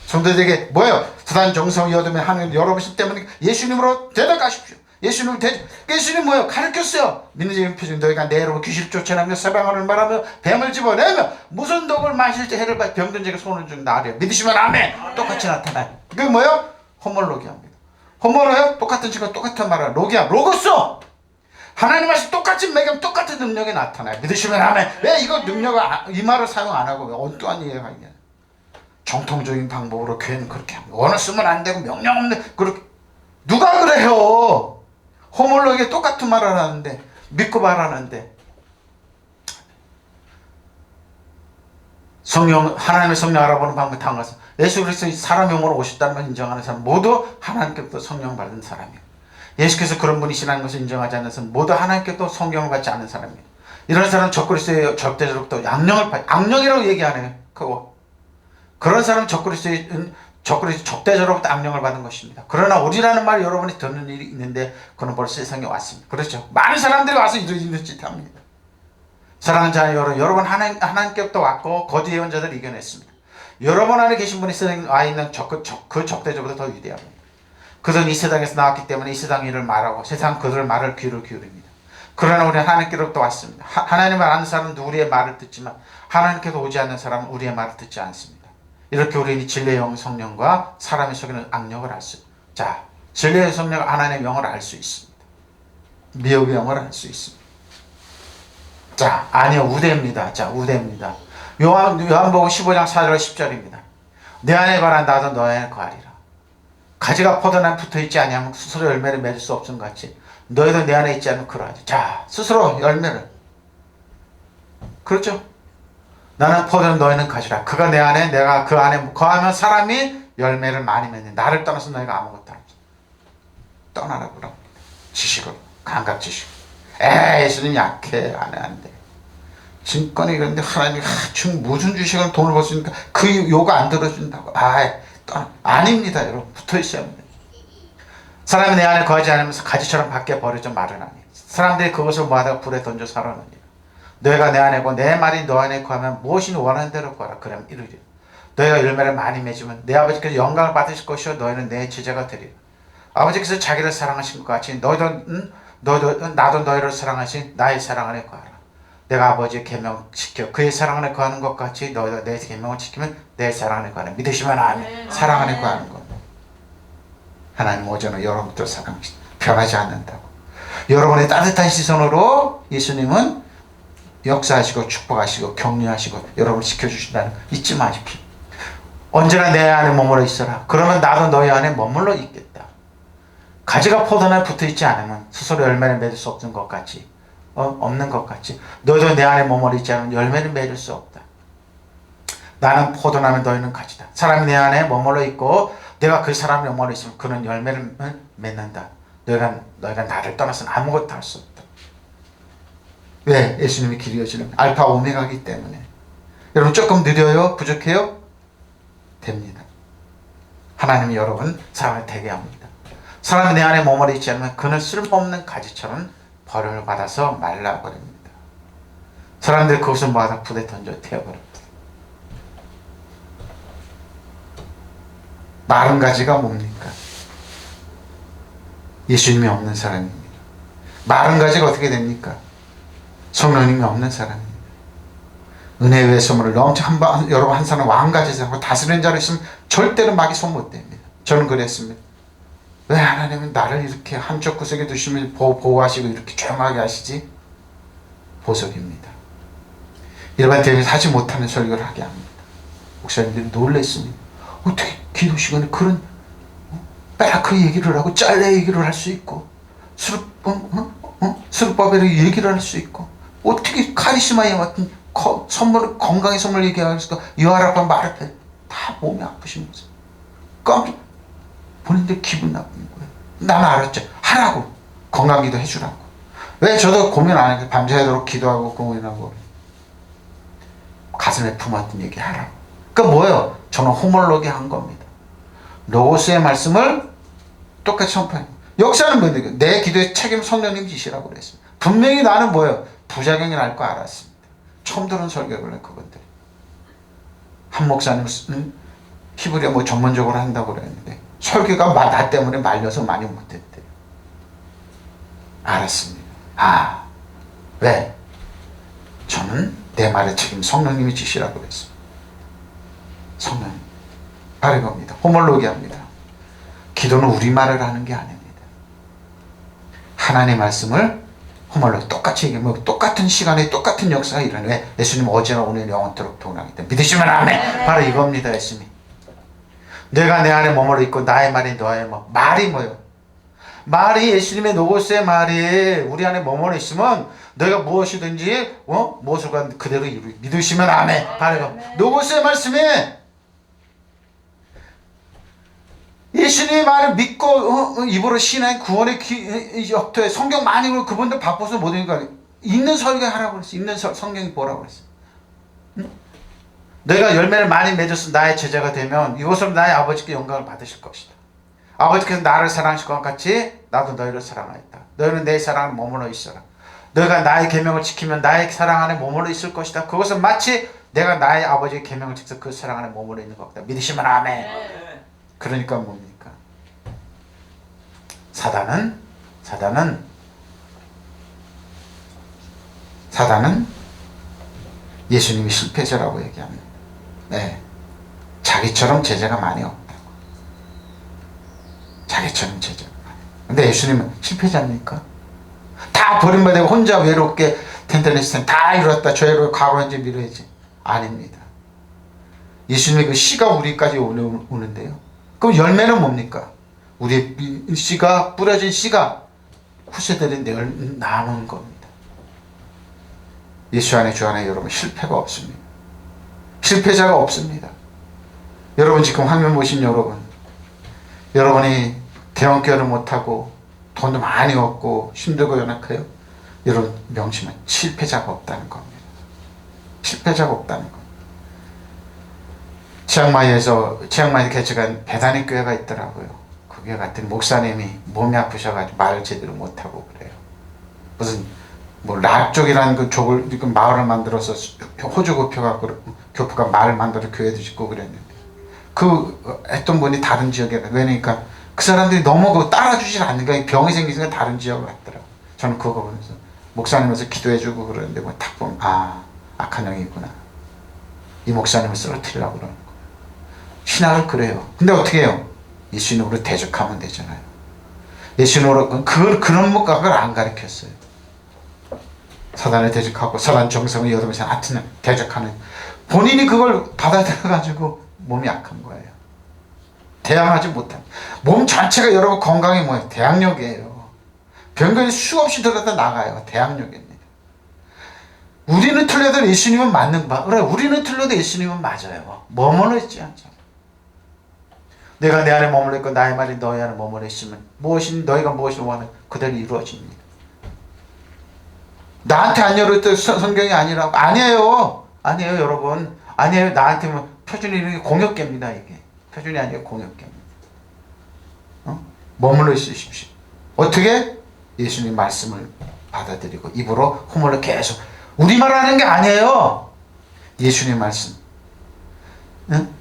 Speaker 1: 성도들에게 뭐예요? 부단 정성이 얻으면 하는 여러분 때문에 예수님으로 대적하십시오. 예수님 뭐예요? 가르쳤어요. 믿는 자의 표준 너희가 내 이름으로 귀신을 쫓아내며 사방언을 말하며 뱀을 집어내며 무슨 독을 마실 때 해를 받아 병든 자에게 손을 좀 나으려. 믿으시면 아멘. 똑같이 나타나요. 그게 뭐예요? 호몰로기합니다. 호몰로요? 똑같은 친구가 똑같은 말을 로기야. 로고스. 하나님 말씀 똑같이 매기면 똑같은 능력이 나타나요. 믿으시면 아멘. 왜 이거 이 말을 사용 안 하고 엉뚱한 얘기가 있냐? 정통적인 방법으로 교회는 그렇게 합니다. 언어 쓰면 안 되고 명령 없는 그렇게 누가 그래요? 호몰로에게 똑같은 말을 하는데 믿고 말하는데 하나님의 성령 알아보는 방법에 당가서 예수 그리스도 사람 영으로 오셨다는 걸 인정하는 사람 모두 하나님께부터 성령 받은 사람이에요. 예수께서 그런 분이시라는 것을 인정하지 않는 사람 모두 하나님께부터 성령을 받지 않는 사람이에요. 이런 사람은 적그리스도의 적대적으로 악령이라고 얘기하네요. 그런 사람은 적대적으로부터 악령을 받은 것입니다. 그러나 우리라는 말 여러분이 듣는 일이 있는데 그는 벌써 세상에 왔습니다. 그렇죠? 많은 사람들이 와서 이런 짓 합니다. 사랑하는 자녀 여러분 하나님께부터 왔고 거짓 예언자들을 이겨냈습니다. 여러분 안에 계신 분이 세상에 와 있는 그 적대적으로부터 더 위대합니다. 그들은 이 세상에서 나왔기 때문에 이 세상 일을 말하고 세상 그들의 말을 귀를 기울입니다. 그러나 우리는 하나님께로부터 왔습니다. 하나님을 아는 사람은 우리의 말을 듣지만 하나님께서 오지 않는 사람은 우리의 말을 듣지 않습니다. 이렇게 우리는 진리의 영 성령과 사람의 속에는 악력을 알 수. 자, 진리의 성령 하나님의 영을 알 수 있습니다. 미혹의 영을 알 수 있습니다. 자, 아니요, 우대입니다. 자, 우대입니다. 요한복음 15장 4절 10절입니다. 내 안에 거하나 나도 너 안에 거하리라. 가지가 포도나무에 붙어있지 아니하면 스스로 열매를 맺을 수 없음 같이 너희도 내 안에 있지 않으면 그러하지. 자, 스스로 열매를. 그렇죠? 나는 포도는 너희는 가지라. 그가 내 안에 내가 그 안에 거하면 사람이 열매를 많이 맺는. 나를 떠나서 너희가 아무것도 안 해. 떠나라고 그럽니다. 지식으로. 감각 지식. 예수님 약해. 안 돼. 증권이 그런데 하나님이 지금 무슨 주식을 돈을 벌 수 있으니까 그 요구 안 들어준다고. 아닙니다. 여러분. 붙어 있어야 합니다. 사람이 내 안에 거하지 않으면서 가지처럼 밖에 버려져 마르나니 사람들이 그것을 모아다가 불에 던져 살아나니라. 너희가 내 안에 고 내 말이 너 안에 거하면 무엇이 원하는 대로 구하라. 그럼 이루리라. 너희가 열매를 많이 맺으면 내 아버지께서 영광을 받으실 것이요 너희는 내 제자가 되리라. 아버지께서 자기를 사랑하신 것 같이 너희도 나도 너희를 사랑하신 나의 사랑 안에 거하라. 내가 아버지의 계명 지켜 그의 사랑 안에 거하는 것 같이 너희도 내 계명을 지키면 내 사랑 안에 거하라. 믿으시면 아멘. 사랑 안에 거하는 것. 하나님 오전에 여러분들 사랑하시다. 변하지 않는다고. 여러분의 따뜻한 시선으로 예수님은 역사하시고 축복하시고 격려하시고 여러분을 지켜주신다는 거 잊지 마십시오. 언제나 내 안에 머물러 있어라. 그러면 나도 너희 안에 머물러 있겠다. 가지가 포도나무에 붙어있지 않으면 스스로 열매를 맺을 수 없는 것 같이 없는 것 같이 너희도 내 안에 머물러 있지 않으면 열매를 맺을 수 없다. 나는 포도나무 너희는 가지다. 사람이 내 안에 머물러 있고 내가 그 사람이 머물러 있으면 그는 열매를 맺는다. 너희가 나를 떠나서는 아무것도 할 수 없다. 왜? 예수님이 길이어지는 알파 오메가이기 때문에. 여러분 조금 느려요? 부족해요? 됩니다. 하나님이 여러분 사랑을 되게 합니다. 사람이 내 안에 머물러 있지 않으면 그는 쓸모없는 가지처럼 버림을 받아서 말라버립니다. 사람들이 그것을 모아다 불에 던져 태워버립니다. 마른 가지가 뭡니까? 예수님이 없는 사람입니다. 마른 가지가 어떻게 됩니까? 성령님이 없는 사람입니다. 은혜의 선물을 여러분 한 사람 왕가지사고 다스리는 자로 있으면 절대로 막이 손 못 댑니다. 저는 그랬습니다. 왜 하나님은 나를 이렇게 한쪽 구석에 두시면 보호하시고 이렇게 조용하게 하시지? 보석입니다. 일반 대회에서 하지 못하는 설교를 하게 합니다. 목사님들이 놀랐습니다. 어떻게 기도 시간에 그런 빼라크 얘기를 하고 짤레 얘기를 할 수 있고 수르바벨 얘기를 할 수 있고 어떻게 카리스마에 맡은 선물 건강의 선물 얘기할 수가 여하라고 말을 해. 다 몸이 아프신 거죠. 깜짝 보는데 기분 나쁜 거예요. 나는 알았죠. 하라고 건강기도 해주라고. 왜 저도 고민 안 하고 밤새도록 기도하고 고민하고 가슴에 품었던 얘기 하라고. 그러니까 뭐예요? 저는 호몰로기 한 겁니다. 로고스의 말씀을 똑같이 선포해요. 역사는 뭐예요? 내 기도의 책임 성령님 지시라고 그랬습니다. 분명히 나는 뭐예요? 부작용이 날 거 알았습니다. 처음 들은 설교를 그건들. 한 목사님은 히브리어 뭐 전문적으로 한다고 그랬는데 설교가 나 때문에 말려서 많이 못했대요. 알았습니다. 왜? 저는 내 말의 책임 성령님이 지시라고 그랬습니다. 성령님. 바른 겁니다. 호몰로기합니다. 기도는 우리말을 하는 게 아닙니다. 하나님의 말씀을 호몰로 똑같이 얘기하면 똑같은 시간에 똑같은 역사가 일어나요. 왜? 예수님 어제나 오늘 영원토록 동일하기 때문에 믿으시면 아멘. 바로 이겁니다. 예수님. 내가 내 안에 머물러 있고 나의 말이 너의 말이 뭐예요? 말이 예수님의 노고스의 말이 우리 안에 머물러 있으면 너희가 무엇이든지 무엇을 그대로 이루어 믿으시면 아멘. 바로 노고스의 말씀에 예수님의 말을 믿고 입으로 신앙의 구원의 역토에 성경 많이 읽고 그분들 바빠서 못 읽으니까 읽는 설교 하라고 그랬어. 읽는 성경이 보라고 그랬어. 응? 너희가 열매를 많이 맺어서 나의 제자가 되면 이것으로 나의 아버지께 영광을 받으실 것이다. 아버지께서 나를 사랑하실 것 같이 나도 너희를 사랑하였다. 너희는 내 사랑 안에 머물러 있어라. 너희가 나의 계명을 지키면 나의 사랑 안에 머물러 있을 것이다. 그것은 마치 내가 나의 아버지의 계명을 지켜서 그 사랑 안에 머물러 있는 것 같다. 믿으시면 아멘. 그러니까 뭡니까? 사단은 예수님이 실패자라고 얘기합니다. 네. 자기처럼 제자가 많이 없다고. 자기처럼 제자가 많이. 근데 예수님은 실패자입니까? 다 버림받고 혼자 외롭게 텐트레스텐 다 이뤘다. 저희로 과거 현재 미래지. 아닙니다. 예수님의 그 씨가 우리까지 오는데요. 그럼 열매는 뭡니까? 우리 씨가 뿌려진 씨가 후세들이 나누는 겁니다. 예수 안에 주 안에 여러분 실패가 없습니다. 실패자가 없습니다. 여러분 지금 화면 보신 여러분이 대원교회를 못하고 돈도 많이 얻고 힘들고 연약해요. 여러분 명심은 실패자가 없다는 겁니다. 실패자가 없다는 겁니다. 치앙마이에 개척한 배단의 교회가 있더라고요. 그 교회 갔더니 목사님이 몸이 아프셔가지고 말을 제대로 못하고 그래요. 무슨 랍 쪽이라는 그 족을 그 마을을 만들어서 호주 교포가 마을 만들어 교회도 짓고 그랬는데 그 했던 분이 다른 지역에 왜냐니까 그 사람들이 너무 그 따라주질 않는가 병이 생기니까 다른 지역을 갔더라고. 저는 그거 보면서 목사님에서 기도해주고 그러는데 뭐 딱 보면 악한 영이구나. 이 목사님을 쓰러뜨리려고 그러는 거예요. 신학을 그래요. 근데 어떻게 해요? 예수님으로 대적하면 되잖아요. 예수님으로 그런 목각을 안 가르쳤어요. 사단을 대적하고 사단 정성을 여러분이 하여튼 대적하는 본인이 그걸 받아들여가지고 몸이 약한 거예요. 대항하지 못한 몸 자체가 여러분 건강이 뭐예요? 대항력이에요. 병원에 수없이 들어갔다 나가요. 대항력입니다. 우리는 틀려도 예수님은 맞는 바 그래. 우리는 틀려도 예수님은 맞아요. 머물러 있지 않죠. 내가 내 안에 머물러 있고 나의 말이 너희 안에 머물러 있으면 너희가 무엇을 원하는 그대로 이루어집니다. 나한테 안 열었던 성경이 아니라고. 아니에요 여러분. 아니에요. 나한테 표준이 이런 게 공역계입니다. 이게 표준이 아니고 공역계입니다. 머물러 있으십시오. 어떻게? 예수님 말씀을 받아들이고 입으로 허물로 계속 우리말 하는 게 아니에요. 예수님 말씀. 응?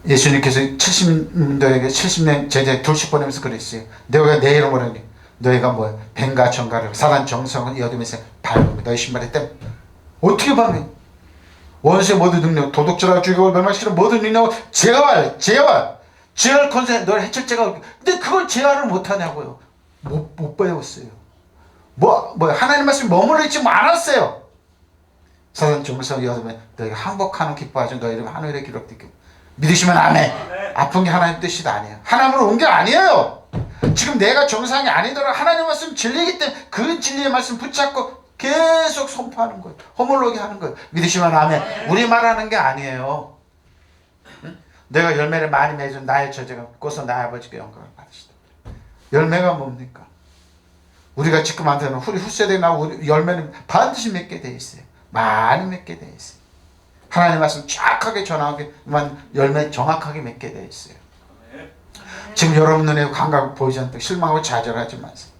Speaker 1: 예수님께서 70년 제자 둘씩 보내면서 그랬어요. 내가 내 이름으로 하니 너희가 뱀과 정갈을 사단 정성을 이어두면서 밟으면 너희 신발에 땜. 어떻게 밟으? 원수의 모든 능력 도둑질하고 죽이고 멸망시키는 모든 능력을 제어할 권세 너를 해칠 자가 없게. 근데 그걸 제어를 못하냐고요. 못 배웠어요. 하나님 말씀이 머물러 있지 않았어요. 사단 정성을 이어두면 너희가 항복하는 기뻐하죠. 너희 이름 하늘에 기록되고 믿으시면 아멘. 아픈 게 하나님 뜻이 아니에요. 하나님으로 온 게 아니에요. 지금 내가 정상이 아니더라도 하나님 말씀 진리이기 때문에 그 진리의 말씀 붙잡고 계속 선포하는 거예요. 허물로게 하는 거예요. 믿으시면 아멘. 우리 말하는 게 아니에요. 응? 내가 열매를 많이 맺은 나의 저자가 꽃서 나의 아버지께 영광을 받으시다. 열매가 뭡니까? 우리가 지금 한테는 우리 후세대에 나오고 열매는 반드시 맺게 돼 있어요. 많이 맺게 돼 있어요. 하나님 말씀 정확하게 전하게만 열매 정확하게 맺게 돼 있어요. 지금 여러분 눈에 감각 보이지 않도록 실망하고 좌절하지 마세요.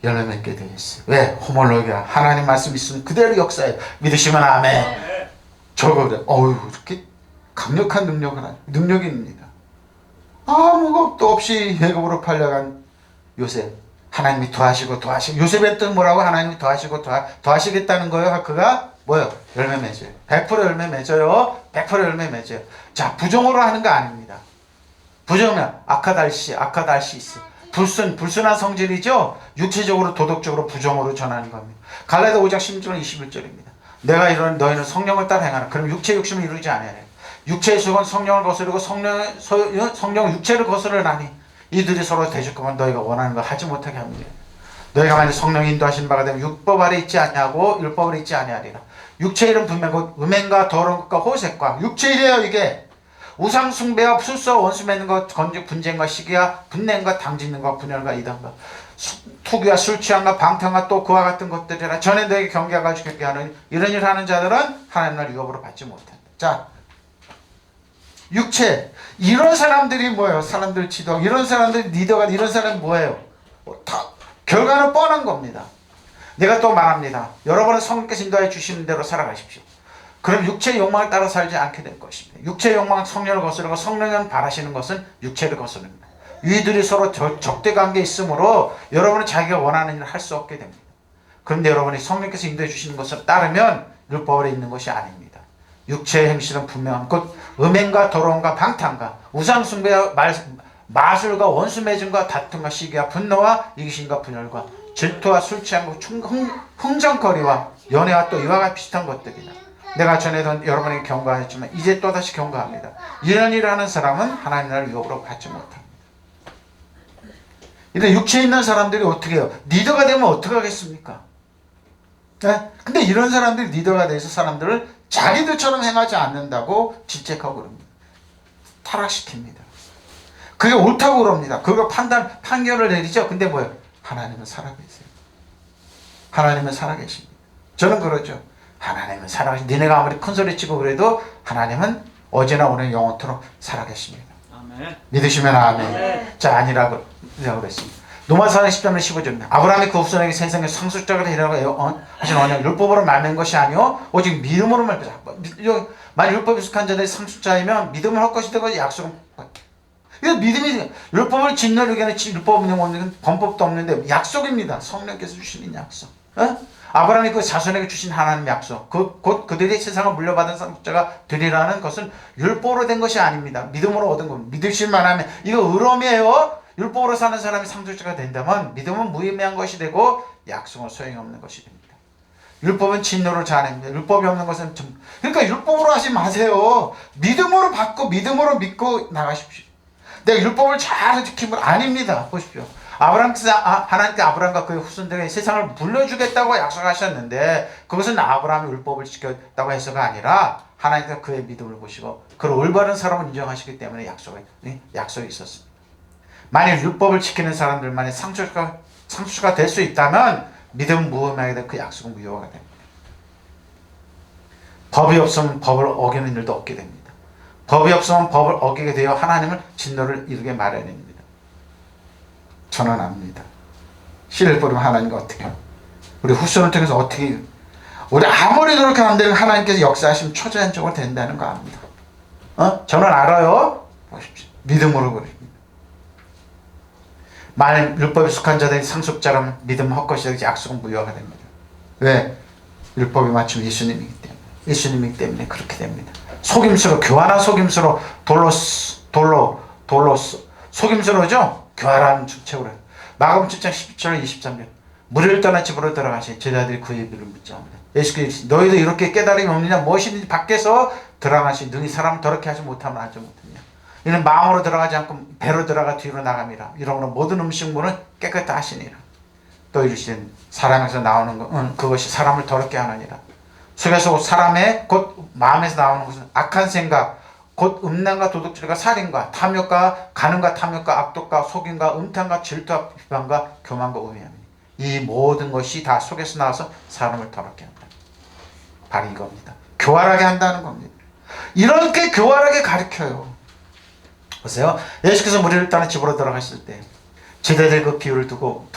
Speaker 1: 열매 맺게 돼 있어요. 왜? 호몰로기야. 하나님 말씀 있으면 그대로 역사해요. 믿으시면 아멘. 저거 그래. 이렇게 강력한 능력입니다. 아무것도 없이 애굽으로 팔려간 요셉. 하나님이 도와시고 요셉의 뜻 뭐라고? 하나님이 도와시겠다는 거예요. 그가 뭐요? 열매 맺어요. 100% 열매 맺어요. 100% 열매 맺어요. 자, 부정으로 하는 거 아닙니다. 부정은 아카달시스. 불순한 성질이죠. 육체적으로 도덕적으로 부정으로 전하는 겁니다. 갈라디아 5장 16절 21절입니다. 내가 이런 너희는 성령을 따라 행하라. 그럼 육체 욕심을 이루지 않아야 해요. 육체의 속은 성령을 거스르고 성령 육체를 거스르나니 이들이 서로 대적하면 너희가 원하는 거 하지 못하게 합니다. 너희가 만약 성령이 인도하신 바가 되면 율법 아래 있지 아니하고 율법 아래 있지 아니하리라. 육체의 일은 분명 곧 음행과 더러운 것과 호색과 육체의 일이에요. 이게 우상 숭배와 술수와 원수 맺는 것, 건직 분쟁과 시기와 분냄과 당짓는 것, 분열과 이단과 투기와 술 취함과 방탕과 또 그와 같은 것들이라. 전에 너에게 경계하가지고 경계하는 이런 일 하는 자들은 하나님 나라를 유업으로 받지 못한다. 자, 육체 이런 사람들이 뭐예요? 사람들 지도 이런 사람들 리더가 이런 사람이 뭐예요? 다 결과는 뻔한 겁니다. 내가 또 말합니다. 여러분은 성령께서 인도해 주시는 대로 살아가십시오. 그럼 육체의 욕망을 따라 살지 않게 될 것입니다. 육체의 욕망은 성령을 거스르고 성령은 바라시는 것은 육체를 거스릅니다. 이들이 서로 적대관계에 있으므로 여러분은 자기가 원하는 일을 할 수 없게 됩니다. 그런데 여러분이 성령께서 인도해 주시는 것을 따르면 율법 아래 있는 것이 아닙니다. 육체의 행실은 분명함 곧 음행과 더러움과 방탕과 우상숭배와 마술과 원수 맺음과 다툼과 시기와 분노와 이기심과 분열과 질투와 술 취함과 흥정거리와 연애와 또 이와 같이 비슷한 것들이다. 내가 전에도 여러분에게 경고하였지만 이제 또다시 경고합니다. 이런 일을 하는 사람은 하나님 나라를 유업으로 받지 못합니다. 이런 육체에 있는 사람들이 어떻게 해요? 리더가 되면 어떻게 하겠습니까? 네? 근데 이런 사람들이 리더가 돼서 사람들을 자기들처럼 행하지 않는다고 질책하고 그럽니다. 타락시킵니다. 그게 옳다고 그럽니다. 그거 판결을 내리죠. 근데 뭐예요? 하나님은 살아계세요. 하나님은 살아계십니다. 저는 그러죠. 하나님은 살아계십니다. 니네가 아무리 큰소리치고 그래도 하나님은 어제나 오늘 영원토록 살아계십니다. 아멘. 믿으시면 아멘. 아멘. 자, 아니라고 그랬습니다. 로마서 10장 15절입니다. 아브라함이 그 후손에게 세상에 상속자가 되리라고 하신 언약 율법으로 말한 것이 아니요 오직 믿음으로 말한 것이다. 만약 율법에 속한 자들이 상속자이면 믿음을 할 것이 되고 약속은 이거 믿음이 율법을 짓누르기에는 율법은 없는 범법도 없는데 약속입니다. 성령께서 주시는 약속. 아브라함이 그 자손에게 주신 하나님의 약속. 곧 그들이 세상을 물려받은 상속자가 되리라는 것은 율법으로 된 것이 아닙니다. 믿음으로 얻은 겁니다. 믿으실만 하면 이거 의로움이에요. 율법으로 사는 사람이 상속자가 된다면 믿음은 무의미한 것이 되고 약속은 소용없는 것이 됩니다. 율법은 진노를 자아냅니다. 율법이 없는 것은 그러니까 율법으로 하지 마세요. 믿음으로 받고 믿음으로 믿고 나가십시오. 내가 율법을 잘 지키면 아닙니다. 보십시오. 하나님께 아브라함과 그의 후손들에게 세상을 물려주겠다고 약속하셨는데 그것은 아브라함이 율법을 지켰다고 해서가 아니라 하나님께서 그의 믿음을 보시고 그를 올바른 사람을 인정하시기 때문에 약속이 있었습니다. 만약 율법을 지키는 사람들만이 상속자가 될 수 있다면 믿음은 무의미하게 되고 그 약속은 무효가 됩니다. 법이 없으면 법을 어기는 일도 없게 됩니다. 법이 없으면 법을 어기게 되어 하나님을 진노를 이루게 마련입니다. 저는 압니다. 씨를 뿌리면 하나님과 어떻게 해요? 우리 후손을 통해서 어떻게 우리 아무리 노력하는데 하나님께서 역사하시면 초자연적으로 된다는 거 압니다. 저는 알아요. 보십시오. 믿음으로 그래. 만약 율법에 속한 자들이 상속자라면 믿음 헛것이 되지 약속은 무효가 됩니다. 왜? 율법이 마침 예수님이기 때문에. 예수님이기 때문에 그렇게 됩니다. 속임수로 교활한 속임수로 돌로스 속임수로죠. 교활한 축책으로 마가복음 7장 12절 23절 무리를 떠나 집으로 들어가시 제자들이 그의 이름을 묻자 합니다. 예수께서 너희도 이렇게 깨달음이 없느냐 무엇이든지 밖에서 들어가시 능히 사람을 더럽게 하지 못하면 알지 못하냐. 이는 마음으로 들어가지 않고 배로 들어가 뒤로 나갑니다. 이러므로 모든 음식물은 깨끗하 하시니라. 또 이르시는 사람에서 나오는 것 그것이 사람을 더럽게 하느니라. 속에서 사람의 곧 마음에서 나오는 것은 악한 생각 곧 음란과 도둑질과 살인과 탐욕과 간음과 탐욕과 악독과 속임과 음탕과 질투와 비방과 교만과 우매함이니 이 모든 것이 다 속에서 나와서 사람을 더럽게 한다. 바로 이겁니다. 교활하게 한다는 겁니다. 이렇게 교활하게 가르쳐요. 보세요. 예수께서 무리를 따라 집으로 들어가실 때 제자들 그 비유를 두고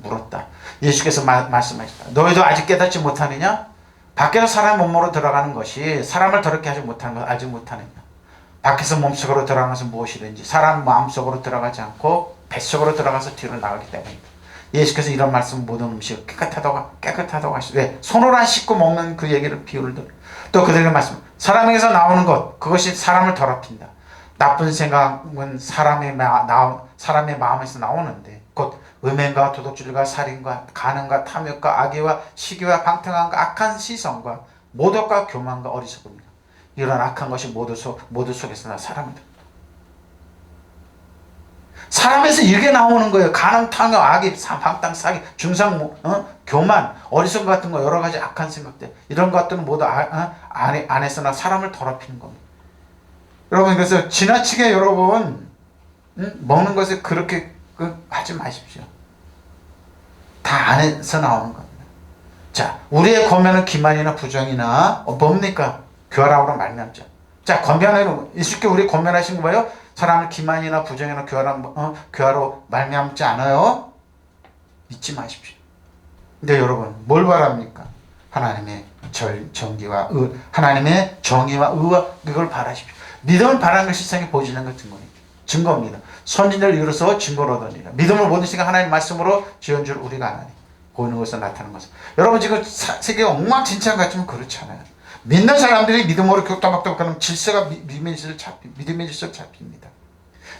Speaker 1: 물었다. 예수께서 말씀하셨다. 너희도 아직 깨닫지 못하느냐? 밖에서 사람 몸으로 들어가는 것이 사람을 더럽게 하지 못하는 것 알지 못하느냐? 밖에서 몸속으로 들어가는 것은 무엇이든지 사람 마음속으로 들어가지 않고 뱃속으로 들어가서 뒤로 나가기 때문입니다. 예수께서 이런 말씀 모든 음식을 깨끗하다고 하시죠. 왜? 손으로 안 씻고 먹는 그 얘기를 비유를 들어. 또 그들에게 말씀. 사람에게서 나오는 것 그것이 사람을 더럽힌다. 나쁜 생각은 사람의 마음에서 나오는데 곧 음행과 도둑질과 살인과 간음과 탐욕과 악의와 시기와 방탕함과 악한 시선과 모독과 교만과 어리석음이다. 이런 악한 것이 모두 속에서 나 사람에서 이게 나오는 거예요. 간음, 탐욕, 악의, 방탕, 사기, 중상, 교만, 어리석음 같은 거 여러 가지 악한 생각들 이런 것들은 모두 안에서 나 사람을 더럽히는 겁니다. 여러분 그래서 지나치게 여러분 먹는 것에 그렇게 하지 마십시오. 다 안에서 나오는 겁니다. 자, 우리의 권면은 기만이나 부정이나 뭡니까? 교활함으로 말미암죠. 자, 권면은 예수께 우리 권면하신 거 뭐예요? 사람을 기만이나 부정이나 교활로 말미암지 않아요. 믿지 마십시오. 근데 여러분 뭘 바랍니까? 하나님의 정의와 하나님의 정의와 의와 이걸 바라십시오. 믿음을 바라는 것이 세상에 보여지는 것 증거입니다. 선진들을 이루어서 증거를 얻으니라. 믿음을 모든 시간 하나님 말씀으로 지은 줄 우리가 아나니 보이는 것으로 나타나는 것은 여러분 지금 세계가 엉망진창 같지만 그렇지 않아요. 믿는 사람들이 믿음으로 교토막도록하면 질서가 믿음의 질서 잡힙니다.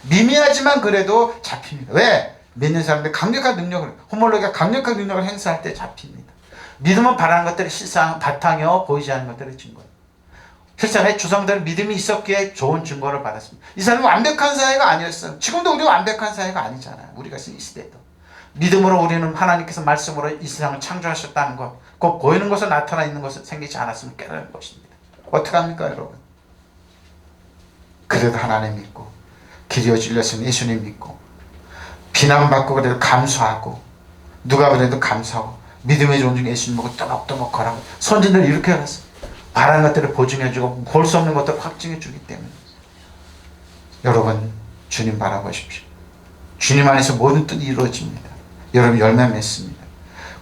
Speaker 1: 미미하지만 그래도 잡힙니다. 왜? 믿는 사람들이 강력한 능력을, 호몰로기가 강력한 능력을 행사할 때 잡힙니다. 믿음은 바라는 것들이 실상 바탕이요 보이지 않는 것들의 증거예요. 실상의 주성들은 믿음이 있었기에 좋은 증거를 받았습니다. 이 사람은 완벽한 사회가 아니었어요. 지금도 우리가 완벽한 사회가 아니잖아요. 우리가 이 시대도. 믿음으로 우리는 하나님께서 말씀으로 이 세상을 창조하셨다는 것, 곧 보이는 것은 나타나 있는 것은 생기지 않았음을 깨달은 것입니다. 어떻게 합니까, 여러분? 그래도 하나님 믿고, 길이요 진리신 예수님 믿고, 비난받고 그래도 감수하고, 누가 그래도 감사하고, 믿음의 존중 예수님 보고 또박또박 걸하고, 선진들 이렇게 해서 바라는 것들을 보증해주고 볼 수 없는 것들을 확증해주기 때문에 여러분 주님 바라보십시오. 주님 안에서 모든 뜻이 이루어집니다. 여러분 열매 맺습니다.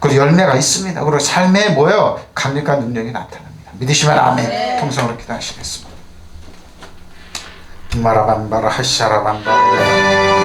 Speaker 1: 그리고 열매가 있습니다. 그리고 삶에 뭐요? 강력한 능력이 나타납니다. 믿으시면 아멘. 통성으로 기도하시겠습니다. 마라반바라 하샤라반바